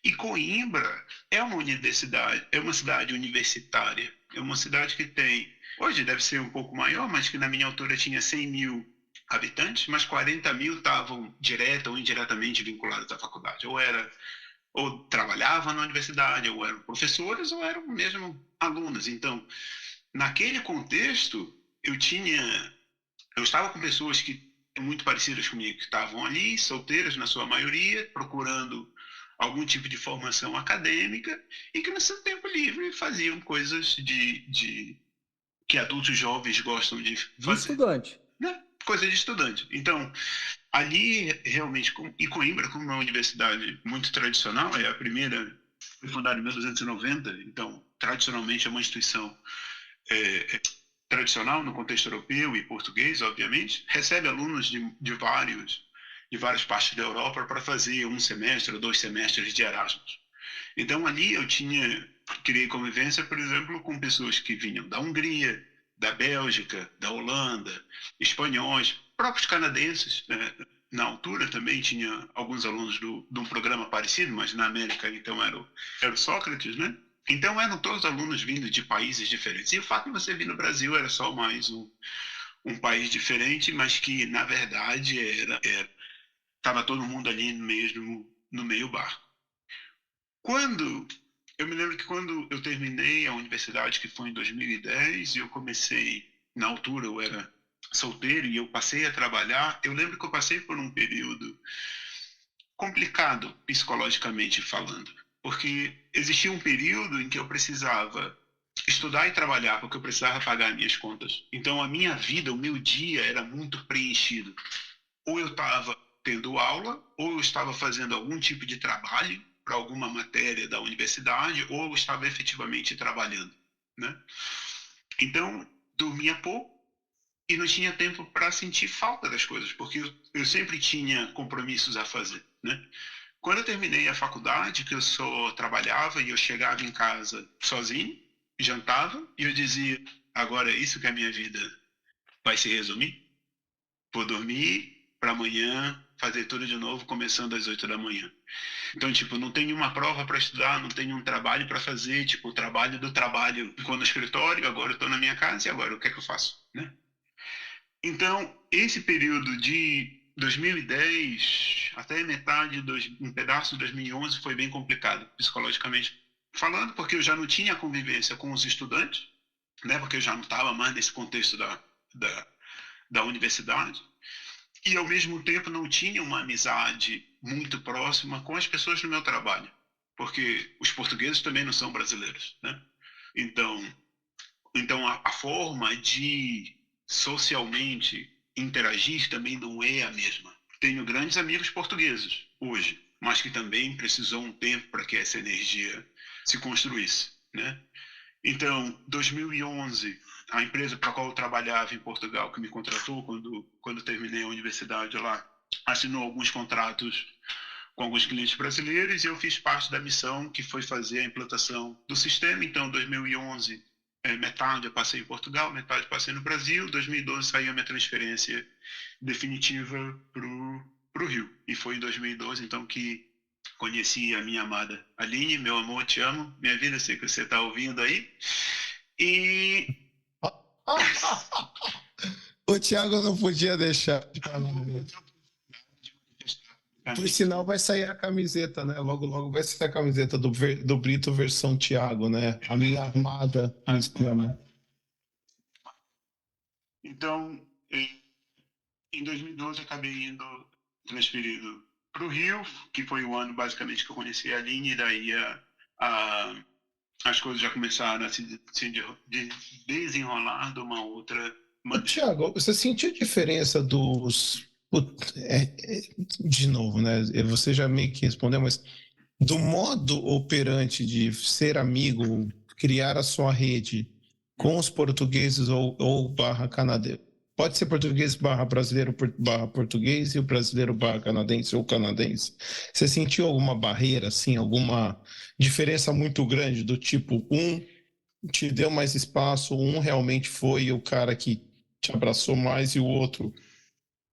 E Coimbra é uma universidade, é uma cidade universitária. É uma cidade que tem, hoje deve ser um pouco maior, mas que na minha altura tinha 100 mil habitantes, mas 40 mil estavam direta ou indiretamente vinculados à faculdade. Ou trabalhavam na universidade, ou eram professores, ou eram mesmo alunos. Então, naquele contexto, eu estava com pessoas que muito parecidas comigo, que estavam ali, solteiras na sua maioria, procurando algum tipo de formação acadêmica e que no seu tempo livre faziam coisas que adultos jovens gostam de fazer. De estudante. Né? Coisa de estudante. Então, ali, realmente, e Coimbra, como uma universidade muito tradicional, é a primeira, foi fundada em 1290, então, tradicionalmente, é uma instituição tradicional no contexto europeu e português, obviamente, recebe alunos de várias partes da Europa para fazer 1 semestre ou 2 semestres de Erasmus. Então, ali eu criei convivência, por exemplo, com pessoas que vinham da Hungria, da Bélgica, da Holanda, espanhóis, próprios canadenses. Na altura também tinha alguns alunos de um programa parecido, mas na América então era o Sócrates, né? Então eram todos alunos vindo de países diferentes. E o fato de você vir no Brasil era só mais um país diferente, mas que na verdade estava todo mundo ali no meio barco. Eu me lembro que quando eu terminei a universidade, que foi em 2010, e eu comecei, na altura eu era solteiro e eu passei a trabalhar, eu lembro que eu passei por um período complicado, psicologicamente falando, porque existia um período em que eu precisava estudar e trabalhar, porque eu precisava pagar minhas contas. Então a minha vida, o meu dia era muito preenchido. Ou eu estava tendo aula, ou eu estava fazendo algum tipo de trabalho para alguma matéria da universidade, ou eu estava efetivamente trabalhando, né? Então, dormia pouco e não tinha tempo para sentir falta das coisas, porque eu sempre tinha compromissos a fazer, né? Quando eu terminei a faculdade, que eu só trabalhava e eu chegava em casa sozinho, jantava, e eu dizia, agora é isso que a minha vida vai se resumir? Vou dormir para amanhã fazer tudo de novo, começando às 8 da manhã. Então, não tenho uma prova para estudar, não tenho um trabalho para fazer, o trabalho do trabalho ficou no escritório, agora eu estou na minha casa e agora o que é que eu faço, né? Então, esse período de 2010 até metade, um pedaço de 2011 foi bem complicado, psicologicamente falando, porque eu já não tinha convivência com os estudantes, né, porque eu já não estava mais nesse contexto da universidade, e ao mesmo tempo não tinha uma amizade muito próxima com as pessoas do meu trabalho, porque os portugueses também não são brasileiros, né? Então a forma de socialmente interagir também não é a mesma. Tenho grandes amigos portugueses hoje, mas que também precisou um tempo para que essa energia se construísse, né? Então, 2011, a empresa para a qual eu trabalhava em Portugal, que me contratou quando terminei a universidade lá, assinou alguns contratos com alguns clientes brasileiros e eu fiz parte da missão que foi fazer a implantação do sistema. Então, 2011, metade eu passei em Portugal, metade passei no Brasil. 2012 saiu a minha transferência definitiva para o Rio. E foi em 2012, então, que conheci a minha amada Aline. Meu amor, te amo. Minha vida, sei que você está ouvindo aí. E... O Thiago não podia deixar de falar. Por sinal, vai sair a camiseta, né? Logo, logo vai sair a camiseta do Brito versão Thiago, né? A minha armada. Então, em 2012, acabei indo transferido para o Rio, que foi o ano, basicamente, que eu conheci a Aline, e daí as coisas já começaram a se desenrolar de uma outra maneira. Thiago, você sentiu diferença dos... De novo, né? Você já meio que respondeu, mas do modo operante de ser amigo, criar a sua rede com os portugueses ou barra canadense, pode ser português barra brasileiro barra português e o brasileiro barra canadense ou canadense. Você sentiu alguma barreira, assim, alguma diferença muito grande do tipo, um te deu mais espaço, um realmente foi o cara que te abraçou mais e o outro...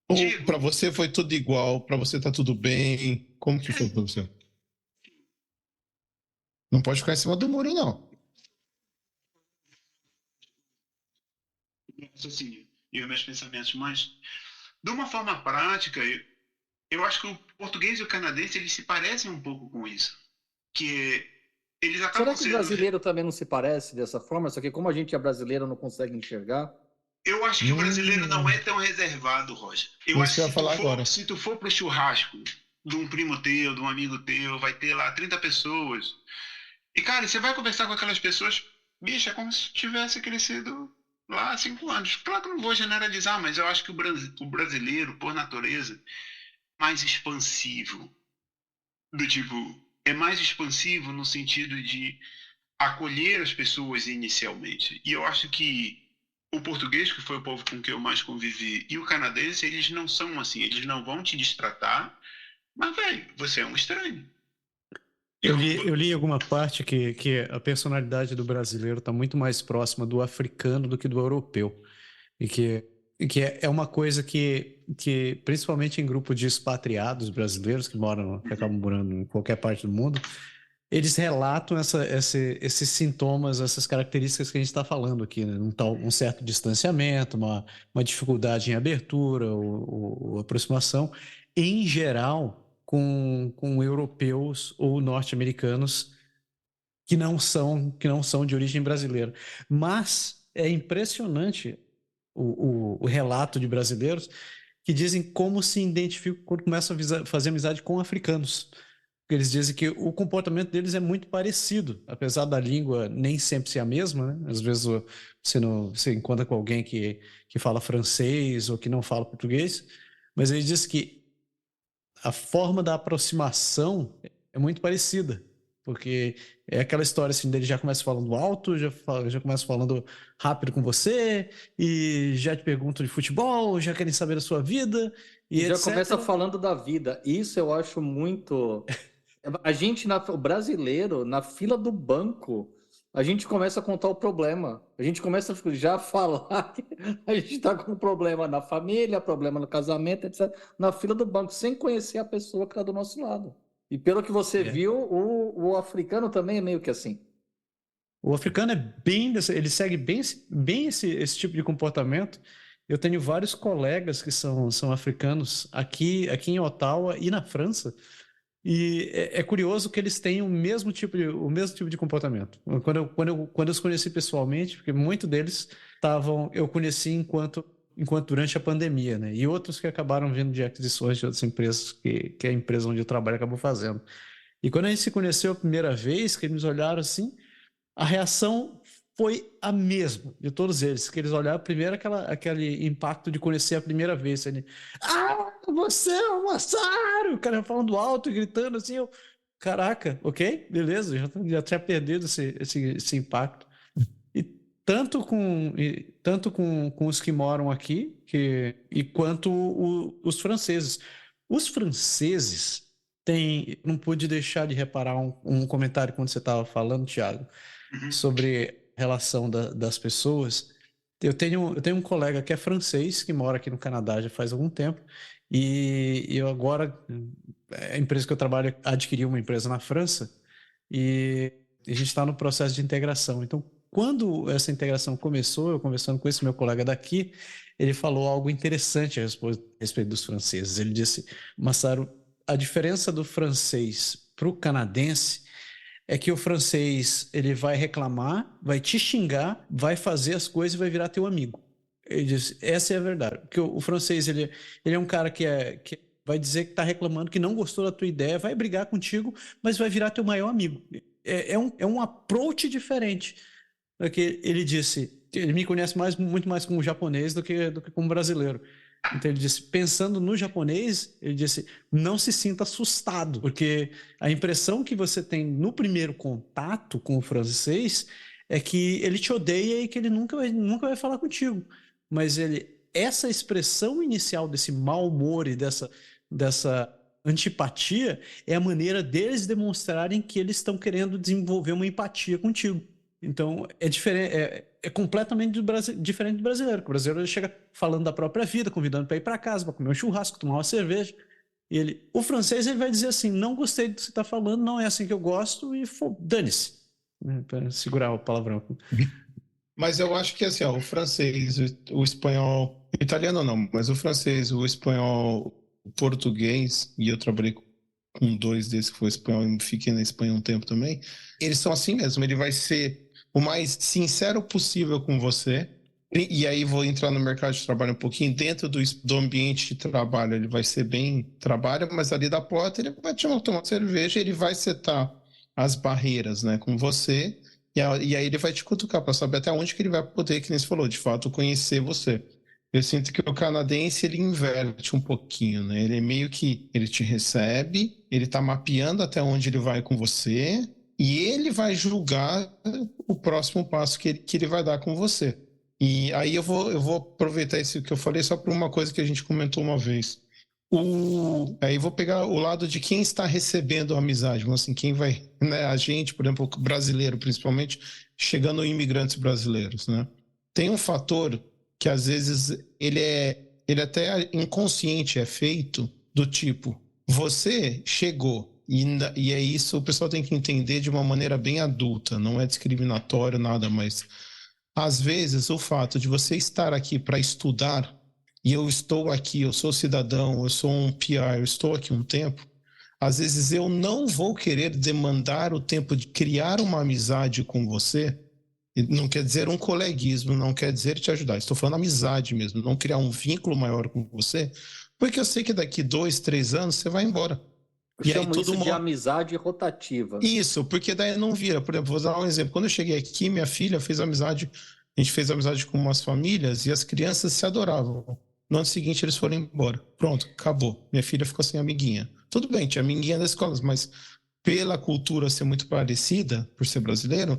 Ou para você foi tudo igual, para você tá tudo bem? Como que foi para você? Não pode ficar em cima do muro, não. Assim, e os meus pensamentos, mas de uma forma prática, eu acho que o português e o canadense eles se parecem um pouco com isso, que eles acabam Será que o brasileiro também não se parece dessa forma? Só que como a gente é brasileiro, não consegue enxergar? Eu acho que o brasileiro não é tão reservado, Roger. Eu acho que se tu for pro churrasco de um primo teu, de um amigo teu, vai ter lá 30 pessoas. E, cara, você vai conversar com aquelas pessoas, bicho, é como se tivesse crescido lá há 5 anos. Claro que eu não vou generalizar, mas eu acho que o brasileiro, por natureza, é mais expansivo. Do tipo, é mais expansivo no sentido de acolher as pessoas inicialmente. E eu acho que o português, que foi o povo com quem eu mais convivi, e o canadense, eles não são assim, eles não vão te destratar, mas, velho, você é um estranho. Eu li em alguma parte que a personalidade do brasileiro está muito mais próxima do africano do que do europeu. E que é uma coisa que, principalmente em grupo de expatriados brasileiros que acabam morando em qualquer parte do mundo, eles relatam esses sintomas, essas características que a gente está falando aqui, né? Um certo distanciamento, uma dificuldade em abertura ou aproximação, em geral, com europeus ou norte-americanos que não são de origem brasileira. Mas é impressionante o relato de brasileiros que dizem como se identificam quando começam a fazer amizade com africanos. Eles dizem que o comportamento deles é muito parecido, apesar da língua nem sempre ser a mesma, né? Às vezes você encontra com alguém que fala francês ou que não fala português, mas ele diz que a forma da aproximação é muito parecida, porque é aquela história assim, dele já começa falando alto, já começa falando rápido com você, e já te perguntam de futebol, já querem saber da sua vida, e já etc. começa falando da vida. Isso eu acho muito... A gente, o brasileiro, na fila do banco, a gente começa a contar o problema. A gente começa já a falar que a gente está com problema na família, problema no casamento, etc. Na fila do banco, sem conhecer a pessoa que está do nosso lado. E pelo que você viu, o africano também é meio que assim. O africano ele segue bem esse tipo de comportamento. Eu tenho vários colegas que são africanos aqui em Ottawa e na França, E é curioso que eles têm o mesmo tipo de comportamento. Quando eu os conheci pessoalmente, porque muitos deles eu conheci enquanto durante a pandemia, né? E outros que acabaram vindo de aquisições de outras empresas que a empresa onde eu trabalho acabou fazendo. E quando a gente se conheceu a primeira vez, que eles olharam assim, a reação foi a mesma de todos eles, que eles olharam primeiro aquele impacto de conhecer a primeira vez. Ele, você é o Massaro! O cara falando alto e gritando assim, caraca, ok, beleza, já tinha perdido esse impacto. E tanto com os que moram aqui, quanto os franceses. Os franceses não pude deixar de reparar um comentário quando você estava falando, Thiago, sobre a relação das pessoas. Eu tenho um colega que é francês, que mora aqui no Canadá já faz algum tempo, e eu agora, a empresa que eu trabalho adquiriu uma empresa na França, e a gente está no processo de integração. Então, quando essa integração começou, eu conversando com esse meu colega daqui, ele falou algo interessante a respeito dos franceses. Ele disse, Massaro, a diferença do francês para o canadense é que o francês ele vai reclamar, vai te xingar, vai fazer as coisas e vai virar teu amigo. Ele diz, essa é a verdade. Porque o francês ele é um cara que vai dizer que está reclamando, que não gostou da tua ideia, vai brigar contigo, mas vai virar teu maior amigo. É um approach diferente. Porque ele disse, ele me conhece muito mais como japonês do que como brasileiro. Então ele disse, pensando no japonês, ele disse, não se sinta assustado, porque a impressão que você tem no primeiro contato com o francês é que ele te odeia e que ele nunca vai falar contigo. Mas essa expressão inicial desse mau humor e dessa antipatia é a maneira deles demonstrarem que eles estão querendo desenvolver uma empatia contigo. Então, é diferente, é completamente diferente do brasileiro. O brasileiro chega falando da própria vida, convidando para ir para casa, para comer um churrasco, tomar uma cerveja. O francês ele vai dizer assim, não gostei do que você está falando, não é assim que eu gosto, e dane-se. Para segurar o palavrão. Mas eu acho que assim, ó, o francês, o espanhol, o italiano não, mas o francês, o espanhol, o português, e eu trabalhei com 2 desses que foi espanhol e fiquei na Espanha um tempo também, eles são assim mesmo, ele vai ser o mais sincero possível com você, e aí vou entrar no mercado de trabalho um pouquinho, dentro do ambiente de trabalho, ele vai ser bem trabalho, mas ali da porta ele vai te tomar cerveja, ele vai setar as barreiras, né, com você, e aí ele vai te cutucar para saber até onde que ele vai poder, que nem você falou, de fato, conhecer você. Eu sinto que o canadense, ele inverte um pouquinho, né? Ele meio que, ele te recebe, ele tá mapeando até onde ele vai com você, e ele vai julgar o próximo passo que ele vai dar com você. E aí eu vou aproveitar isso que eu falei só para uma coisa que a gente comentou uma vez. Aí vou pegar o lado de quem está recebendo a amizade, assim, quem vai, né? A gente, por exemplo, brasileiro principalmente, chegando imigrantes brasileiros, né? Tem um fator que às vezes ele até inconsciente é feito do tipo, você chegou, e é isso, o pessoal tem que entender de uma maneira bem adulta, não é discriminatório, nada, mas às vezes o fato de você estar aqui para estudar, e eu estou aqui, eu sou cidadão, eu sou um PR, eu estou aqui um tempo, às vezes eu não vou querer demandar o tempo de criar uma amizade com você. Não quer dizer um coleguismo, não quer dizer te ajudar. Estou falando amizade mesmo, não criar um vínculo maior com você, porque eu sei que daqui 2, 3 anos você vai embora. Eu chamo isso de amizade rotativa. Isso, porque daí não vira. Por exemplo, vou dar um exemplo. Quando eu cheguei aqui, minha filha fez amizade, a gente fez amizade com umas famílias e as crianças se adoravam. No ano seguinte eles foram embora. Pronto, acabou. Minha filha ficou sem amiguinha. Tudo bem, tinha amiguinha das escolas, mas pela cultura ser muito parecida, por ser brasileiro,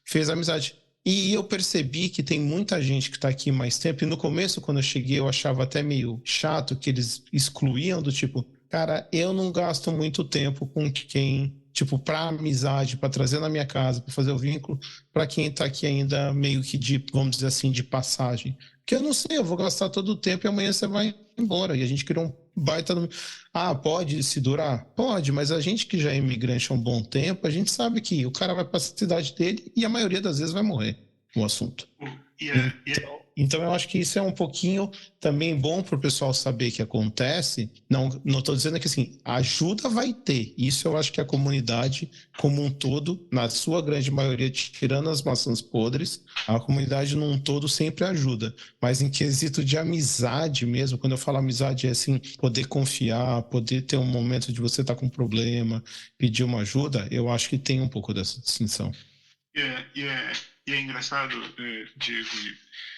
fez amizade. E eu percebi que tem muita gente que está aqui mais tempo. E no começo, quando eu cheguei, eu achava até meio chato que eles excluíam do tipo, cara, eu não gasto muito tempo com quem, tipo, para amizade, para trazer na minha casa, para fazer o vínculo, para quem está aqui ainda meio que de, vamos dizer assim, de passagem. Porque eu não sei, eu vou gastar todo o tempo e amanhã você vai embora. E a gente criou um baita... pode se durar? Pode, mas a gente que já é imigrante há um bom tempo, a gente sabe que o cara vai para a cidade dele e a maioria das vezes vai morrer o assunto. Então, eu acho que isso é um pouquinho também bom para o pessoal saber que acontece. Não estou dizendo que assim, a ajuda vai ter. Isso eu acho que a comunidade como um todo, na sua grande maioria, tirando as maçãs podres, a comunidade num todo sempre ajuda. Mas em quesito de amizade mesmo, quando eu falo amizade, é assim, poder confiar, poder ter um momento de você estar com um problema, pedir uma ajuda, eu acho que tem um pouco dessa distinção. E é engraçado, Diego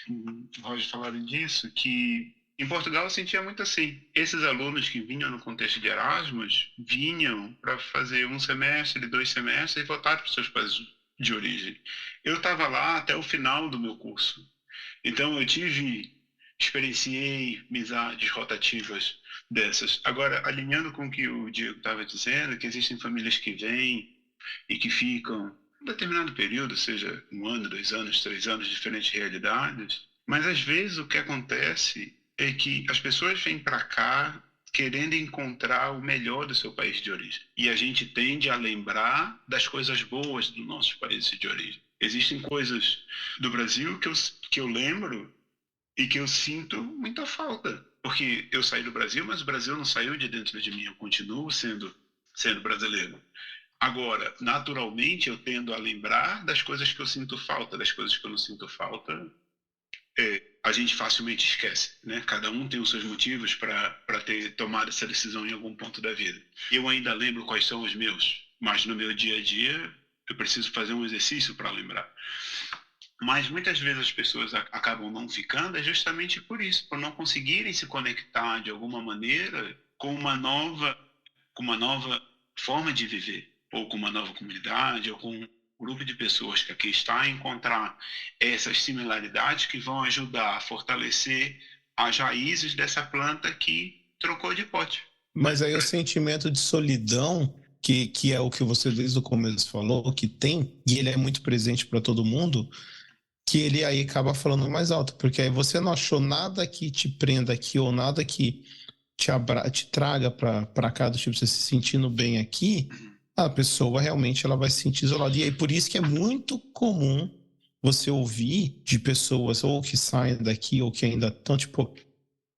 e Roger falaram disso, que em Portugal eu sentia muito assim. Esses alunos que vinham no contexto de Erasmus, vinham para fazer um semestre, 2 semestres e voltaram para os seus países de origem. Eu estava lá até o final do meu curso. Então eu experienciei amizades rotativas dessas. Agora, alinhando com o que o Diego estava dizendo, que existem famílias que vêm e que ficam um determinado período, seja 1 ano, 2 anos, 3 anos, diferentes realidades, mas às vezes o que acontece é que as pessoas vêm para cá querendo encontrar o melhor do seu país de origem. E a gente tende a lembrar das coisas boas do nosso país de origem. Existem coisas do Brasil que eu lembro e que eu sinto muita falta. Porque eu saí do Brasil, mas o Brasil não saiu de dentro de mim. Eu continuo sendo brasileiro. Agora, naturalmente, eu tendo a lembrar das coisas que eu sinto falta, das coisas que eu não sinto falta, a gente facilmente esquece, né? Cada um tem os seus motivos para ter tomado essa decisão em algum ponto da vida. Eu ainda lembro quais são os meus, mas no meu dia a dia eu preciso fazer um exercício para lembrar. Mas muitas vezes as pessoas acabam não ficando justamente por isso, por não conseguirem se conectar de alguma maneira com uma nova forma de viver, ou com uma nova comunidade, ou com um grupo de pessoas que aqui está, a encontrar essas similaridades que vão ajudar a fortalecer as raízes dessa planta que trocou de pote. Mas aí o sentimento de solidão, que é o que você desde o começo falou, que tem, e ele é muito presente para todo mundo, que ele aí acaba falando mais alto, porque aí você não achou nada que te prenda aqui, ou nada que te traga para cá, do tipo, você se sentindo bem aqui, a pessoa realmente ela vai se sentir isolada. E aí por isso que é muito comum você ouvir de pessoas ou que saem daqui ou que ainda estão, tipo,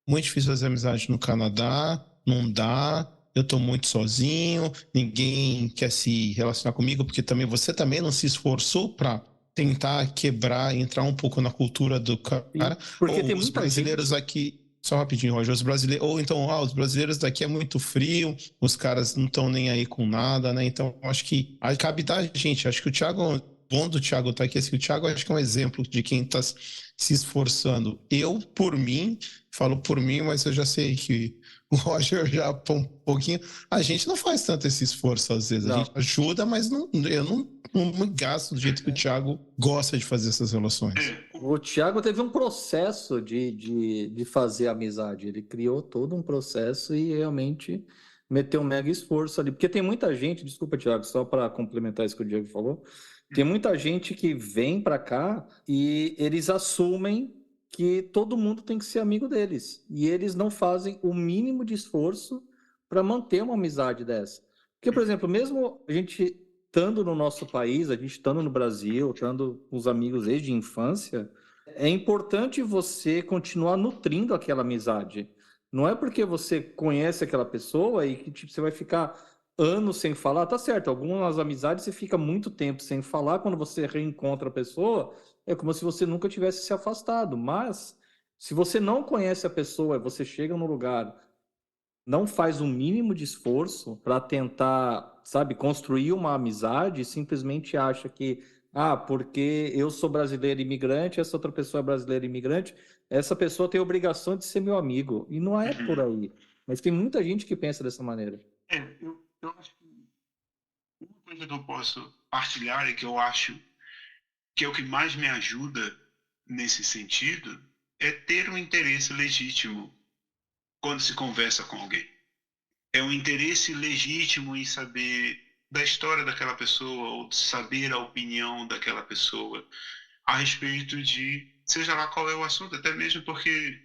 muito difícil fazer amizade no Canadá, não dá, eu tô muito sozinho, ninguém quer se relacionar comigo, porque também você também não se esforçou para tentar quebrar, entrar um pouco na cultura do cara. Porque ou tem os muita brasileiros gente... aqui, só rapidinho, Roger, os brasileiros, ou então, os brasileiros daqui é muito frio, os caras não estão nem aí com nada, né? Então, acho que cabe da gente, acho que o Thiago, bom do Thiago tá aqui, assim, o Thiago acho que é um exemplo de quem tá se esforçando. Eu, por mim, falo por mim, mas eu já sei que o Roger já um pouquinho. A gente não faz tanto esse esforço às vezes. Não. A gente ajuda, mas eu não me gasto do jeito que o Thiago gosta de fazer essas relações. O Thiago teve um processo de fazer amizade. Ele criou todo um processo e realmente meteu um mega esforço ali. Porque tem muita gente, desculpa, Thiago, só para complementar isso que o Diego falou, tem muita gente que vem para cá e eles assumem que todo mundo tem que ser amigo deles. E eles não fazem o mínimo de esforço para manter uma amizade dessa. Porque, por exemplo, mesmo a gente estando no nosso país, a gente estando no Brasil, estando com os amigos desde a infância, é importante você continuar nutrindo aquela amizade. Não é porque você conhece aquela pessoa e que tipo, você vai ficar anos sem falar. Tá certo, algumas amizades você fica muito tempo sem falar, quando você reencontra a pessoa, é como se você nunca tivesse se afastado. Mas se você não conhece a pessoa, você chega num lugar, não faz o mínimo de esforço para tentar, sabe, construir uma amizade, e simplesmente acha que, porque eu sou brasileiro imigrante, essa outra pessoa é brasileira imigrante, essa pessoa tem a obrigação de ser meu amigo. E não é por aí. Mas tem muita gente que pensa dessa maneira. Eu acho que uma coisa que eu posso partilhar e que eu acho que é o que mais me ajuda nesse sentido é ter um interesse legítimo quando se conversa com alguém. É um interesse legítimo em saber da história daquela pessoa ou de saber a opinião daquela pessoa a respeito de, seja lá qual é o assunto, até mesmo porque,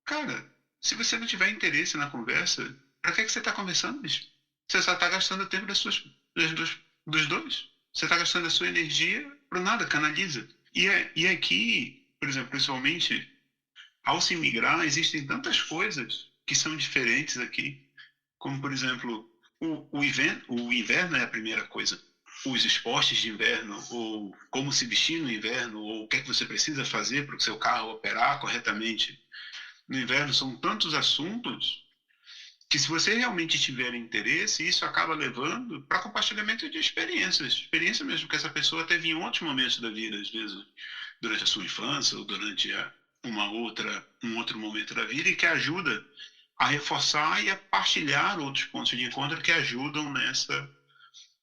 cara, se você não tiver interesse na conversa, para que você está conversando, bicho? Você só está gastando o tempo dos dois. Você está gastando a sua energia para nada, canaliza. E aqui por exemplo, pessoalmente, ao se migrar, existem tantas coisas que são diferentes aqui, como, por exemplo, o inverno é a primeira coisa. Os esportes de inverno, ou como se vestir no inverno, ou o que é que você precisa fazer para o seu carro operar corretamente no inverno, são tantos assuntos que, se você realmente tiver interesse, isso acaba levando para compartilhamento de experiências. Experiência mesmo que essa pessoa teve em outros momentos da vida, às vezes durante a sua infância ou durante um outro momento da vida, e que ajuda a reforçar e a partilhar outros pontos de encontro que ajudam nessa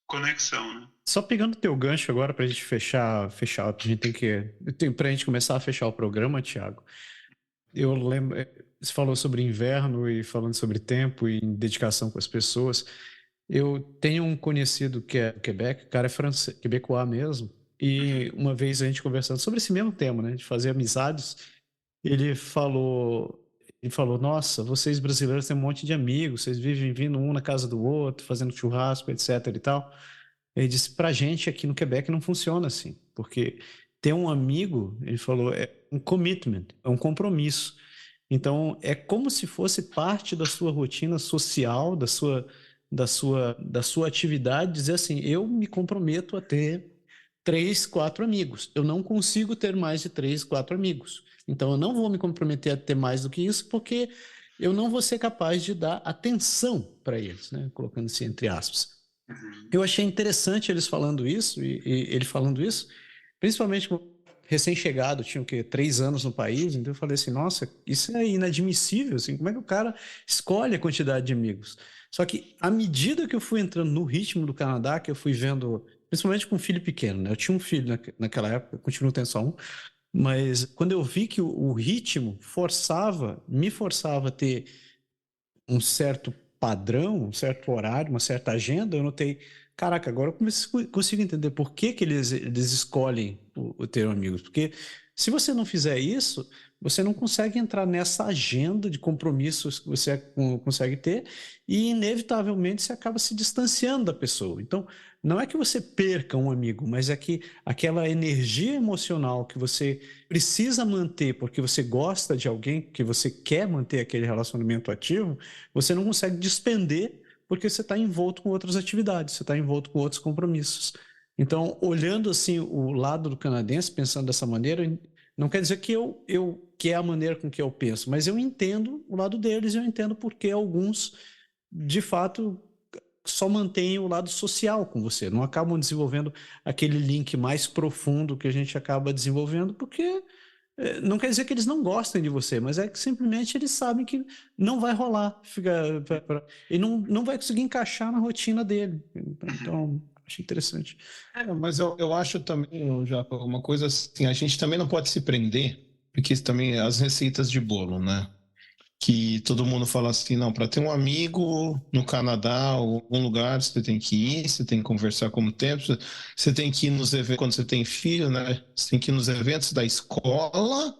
conexão, né? Só pegando teu gancho agora para a gente fechar, a gente para a gente começar a fechar o programa, Thiago. Eu lembro, você falou sobre inverno e falando sobre tempo e dedicação com as pessoas. Eu tenho um conhecido que é do Quebec, o cara é francês, quebecois mesmo, e uma vez a gente conversando sobre esse mesmo tema, né, de fazer amizades, ele falou, nossa, vocês brasileiros têm um monte de amigos, vocês vivem vindo um na casa do outro, fazendo churrasco, etc e tal. Ele disse, pra gente aqui no Quebec não funciona assim, porque ter um amigo, ele falou, é um commitment, é um compromisso. Então, é como se fosse parte da sua rotina social, da sua atividade, dizer assim, eu me comprometo a ter 3, 4 amigos. Eu não consigo ter mais de 3, 4 amigos. Então, eu não vou me comprometer a ter mais do que isso, porque eu não vou ser capaz de dar atenção para eles, né? Colocando assim entre aspas. Eu achei interessante eles falando isso, e ele falando isso, principalmente recém-chegado, tinha o quê? 3 anos no país, então eu falei assim, nossa, isso é inadmissível, assim, como é que o cara escolhe a quantidade de amigos? Só que à medida que eu fui entrando no ritmo do Canadá, que eu fui vendo, principalmente com um filho pequeno, né? Eu tinha um filho naquela época, continuo tendo só um, mas quando eu vi que o ritmo me forçava a ter um certo padrão, um certo horário, uma certa agenda, eu notei, caraca, agora eu consigo entender por que que eles escolhem ter amigos. Porque se você não fizer isso, você não consegue entrar nessa agenda de compromissos que você consegue ter e, inevitavelmente, você acaba se distanciando da pessoa. Então, não é que você perca um amigo, mas é que aquela energia emocional que você precisa manter porque você gosta de alguém, que você quer manter aquele relacionamento ativo, você não consegue despender porque você está envolto com outras atividades, você está envolto com outros compromissos. Então, olhando assim o lado do canadense, pensando dessa maneira, não quer dizer que é a maneira com que eu penso, mas eu entendo o lado deles, eu entendo porque alguns, de fato, só mantêm o lado social com você, não acabam desenvolvendo aquele link mais profundo que a gente acaba desenvolvendo, porque não quer dizer que eles não gostem de você, mas é que simplesmente eles sabem que não vai rolar, e não vai conseguir encaixar na rotina dele. Então, achei interessante. Mas eu acho também, já uma coisa assim, a gente também não pode se prender, porque isso também é as receitas de bolo, né? Que todo mundo fala assim, não, para ter um amigo no Canadá ou em algum lugar, você tem que ir, você tem que conversar como tempo, você tem que ir nos eventos, quando você tem filho, né? Você tem que ir nos eventos da escola,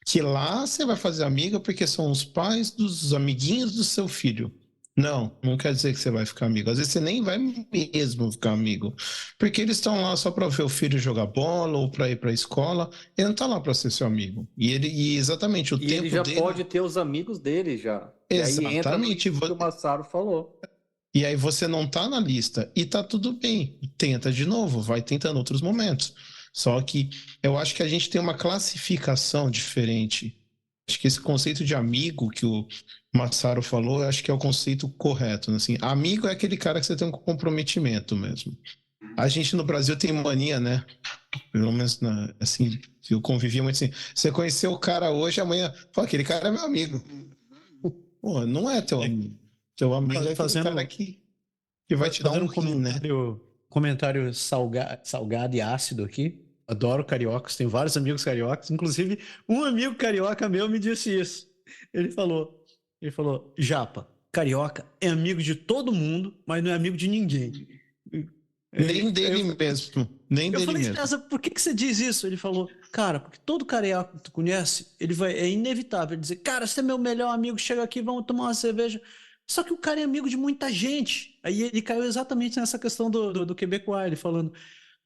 que lá você vai fazer amiga porque são os pais dos amiguinhos do seu filho. Não quer dizer que você vai ficar amigo. Às vezes você nem vai mesmo ficar amigo, porque eles estão lá só para ver o filho jogar bola ou para ir para a escola. Ele não está lá para ser seu amigo. E exatamente o tempo ele já dele. pode ter os amigos dele já. Exatamente. E aí entra no que o Massaro falou. E aí você não está na lista e tá tudo bem. Tenta de novo, vai tentando outros momentos. Só que eu acho que a gente tem uma classificação diferente. Acho que esse conceito de amigo que o Massaro falou, eu acho que é o conceito correto. Assim, amigo é aquele cara que você tem um comprometimento mesmo. A gente no Brasil tem mania, né? Pelo menos, assim, eu convivia muito assim. Você conheceu o cara hoje, amanhã, pô, aquele cara é meu amigo. Pô, não é teu amigo. Teu amigo é aquele cara que vai te dar um rim, né? Comentário salgado e ácido aqui. Adoro cariocas, tenho vários amigos cariocas, inclusive um amigo carioca meu me disse isso. Ele falou, Japa, carioca é amigo de todo mundo, mas não é amigo de ninguém. Nem dele mesmo. Nem dele mesmo. César, por que você diz isso? Ele falou, cara, porque todo carioca que tu conhece, é inevitável ele dizer, cara, você é meu melhor amigo, chega aqui, vamos tomar uma cerveja. Só que o cara é amigo de muita gente. Aí ele caiu exatamente nessa questão do quebecois, ele falando,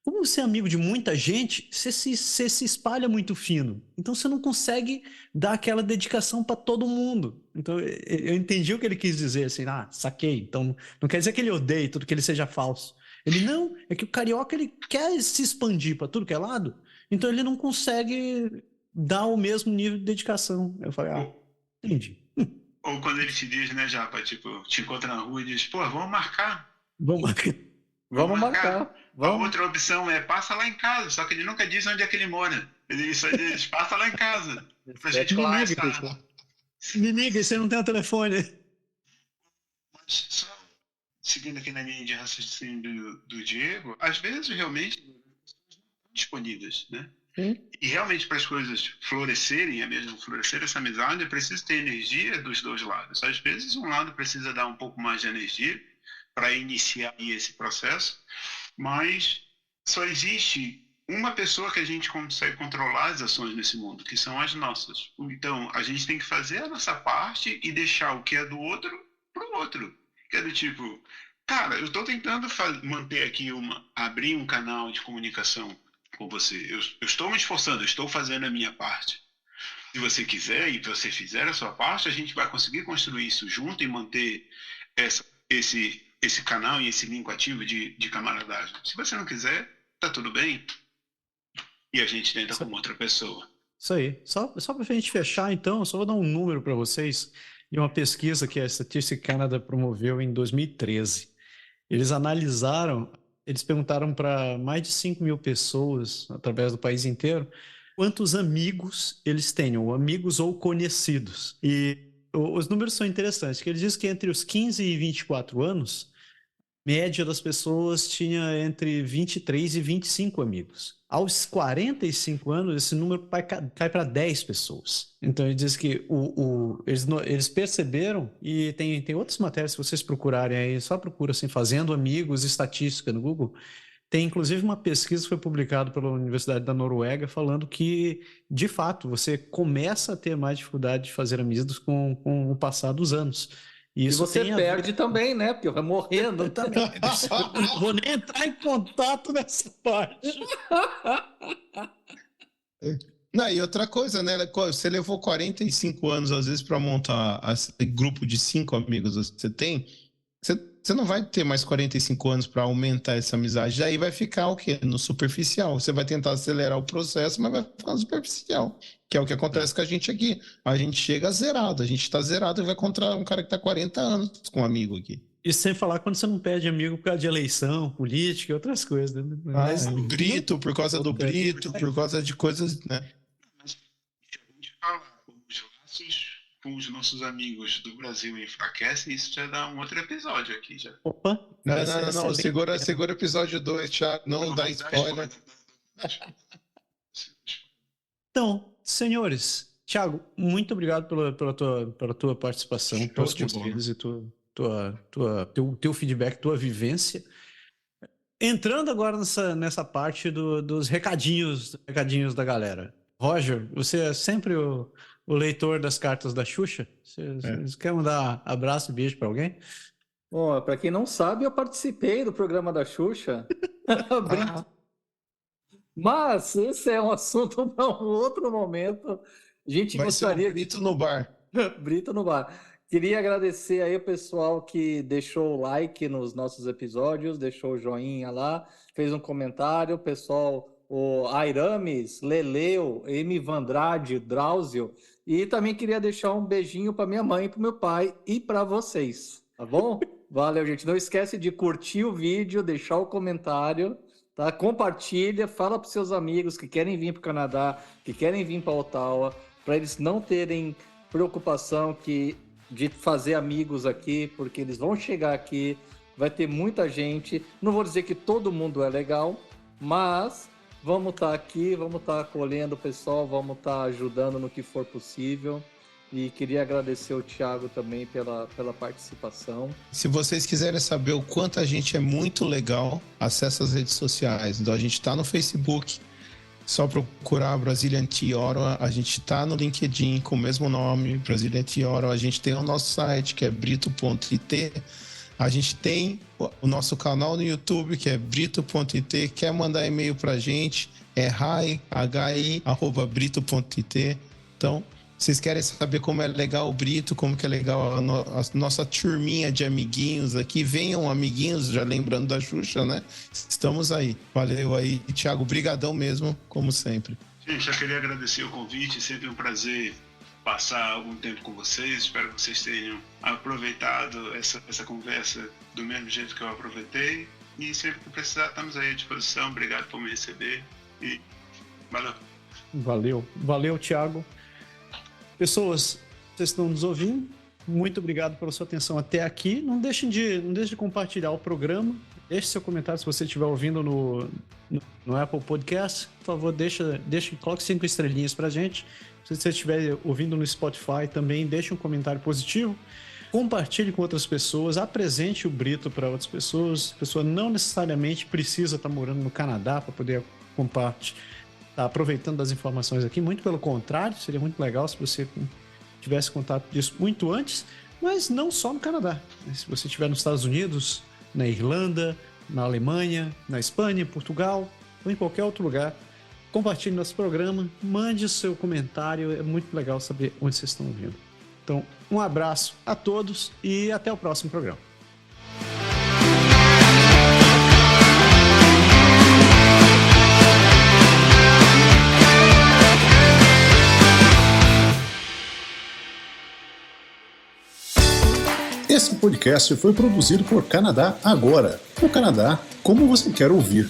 como você é amigo de muita gente, você se espalha muito fino. Então você não consegue dar aquela dedicação para todo mundo. Então eu entendi o que ele quis dizer, assim, saquei. Então não quer dizer que ele odeie tudo, que ele seja falso. Ele não, é que o carioca ele quer se expandir para tudo que é lado, então ele não consegue dar o mesmo nível de dedicação. Eu falei, entendi. Ou quando ele te diz, né, Japa, tipo, te encontra na rua e diz, pô, vamos marcar. Vamos marcar. A outra opção é passa lá em casa, só que ele nunca diz onde é que ele mora. Ele só diz, passa lá em casa. Pra gente conversar. Me liga, você não tem o telefone. Mas só seguindo aqui na linha de raciocínio do Diego, às vezes realmente disponíveis, né? Sim. E realmente para as coisas florescerem, é mesmo florescer essa amizade, é preciso ter energia dos dois lados. Às vezes um lado precisa dar um pouco mais de energia para iniciar esse processo, mas só existe uma pessoa que a gente consegue controlar as ações nesse mundo, que são as nossas. Então, a gente tem que fazer a nossa parte e deixar o que é do outro para o outro. Que é do tipo, cara, eu estou tentando manter aqui abrir um canal de comunicação com você. Eu estou me esforçando, eu estou fazendo a minha parte. Se você quiser e você fizer a sua parte, a gente vai conseguir construir isso junto e manter esse canal e esse link ativo de camaradagem. Se você não quiser, tá tudo bem. E a gente tenta com outra pessoa. Isso aí. Só para a gente fechar, então, só vou dar um número para vocês de uma pesquisa que a Statistics Canada promoveu em 2013. Eles perguntaram para mais de 5 mil pessoas, através do país inteiro, quantos amigos eles tenham, amigos ou conhecidos. E os números são interessantes, que eles dizem que entre os 15 e 24 anos, média das pessoas tinha entre 23 e 25 amigos. Aos 45 anos, esse número cai para 10 pessoas. Então, ele diz que eles perceberam, e tem outras matérias, se vocês procurarem aí, só procura assim, Fazendo Amigos, Estatística no Google. Tem, inclusive, uma pesquisa que foi publicada pela Universidade da Noruega falando que, de fato, você começa a ter mais dificuldade de fazer amigos com o passar dos anos. E você perde também, né? Porque vai morrendo. Também. Não vou nem entrar em contato nessa parte. Não, e outra coisa, né? Você levou 45 anos, às vezes, para montar grupo de 5 amigos que você tem. Você não vai ter mais 45 anos para aumentar essa amizade. Daí vai ficar o quê? No superficial. Você vai tentar acelerar o processo, mas vai ficar no superficial. Que é o que acontece com a gente aqui. A gente chega zerado. A gente está zerado e vai encontrar um cara que está 40 anos com um amigo aqui. E sem falar quando você não perde amigo por causa de eleição, política e outras coisas. Né? Mas Brito, por causa do Brito, por causa de coisas, né? Mas se a gente falar os laços com os nossos amigos do Brasil enfraquecem, isso já dá um outro episódio aqui já. Opa! Não. Segura o episódio 2, Thiago. Não dá spoiler. Então, senhores, Thiago, muito obrigado pela tua participação, pelos conselhos e teu feedback, tua vivência. Entrando agora nessa parte dos recadinhos da galera. Roger, você é sempre o leitor das cartas da Xuxa? Você quer mandar abraço e beijo para alguém? Bom, para quem não sabe, eu participei do programa da Xuxa. Mas esse é um assunto para um outro momento. A gente gostaria... Brito no bar. Brito no bar. Queria agradecer aí o pessoal que deixou o like nos nossos episódios, deixou o joinha lá, fez um comentário, o pessoal, o Airames, Leleu, M. Vandrade, Drauzio, e também queria deixar um beijinho para minha mãe, para meu pai e para vocês, tá bom? Valeu, gente. Não esquece de curtir o vídeo, deixar o comentário, tá? Compartilha, fala para seus amigos que querem vir para o Canadá, que querem vir para Ottawa, para eles não terem preocupação de fazer amigos aqui, porque eles vão chegar aqui, vai ter muita gente. Não vou dizer que todo mundo é legal, mas vamos estar aqui, vamos estar acolhendo o pessoal, vamos estar ajudando no que for possível. E queria agradecer o Thiago também pela participação. Se vocês quiserem saber o quanto a gente é muito legal, acesse as redes sociais. Então, a gente está no Facebook, só procurar Brazilian Tea Ottawa. A gente está no LinkedIn com o mesmo nome, Brazilian Tea Ottawa. A gente tem o nosso site, que é brito.it. A gente tem o nosso canal no YouTube, que é brito.it. Quer mandar e-mail pra gente, é hi@brito.it. Então, vocês querem saber como é legal o Brito, como que é legal a nossa turminha de amiguinhos aqui? Venham, amiguinhos, já lembrando da Xuxa, né? Estamos aí. Valeu aí, Thiago. Brigadão mesmo, como sempre. Gente, eu queria agradecer o convite. Sempre um prazer passar algum tempo com vocês. Espero que vocês tenham aproveitado essa conversa do mesmo jeito que eu aproveitei. E sempre que precisar, estamos aí à disposição. Obrigado por me receber e valeu. Valeu, Thiago. Pessoas, vocês estão nos ouvindo, muito obrigado pela sua atenção até aqui. Não deixe de compartilhar o programa. Deixe seu comentário se você estiver ouvindo no Apple Podcast. Por favor, coloque 5 estrelinhas pra gente. Se você estiver ouvindo no Spotify também, deixe um comentário positivo. Compartilhe com outras pessoas, apresente o Brito para outras pessoas. A pessoa não necessariamente precisa estar morando no Canadá para poder compartilhar. Tá aproveitando das informações aqui, muito pelo contrário, seria muito legal se você tivesse contato disso muito antes, mas não só no Canadá. Se você estiver nos Estados Unidos, na Irlanda, na Alemanha, na Espanha, Portugal ou em qualquer outro lugar, compartilhe nosso programa, mande o seu comentário, é muito legal saber onde vocês estão ouvindo. Então, um abraço a todos e até o próximo programa. Esse podcast foi produzido por Canadá Agora. O Canadá, como você quer ouvir.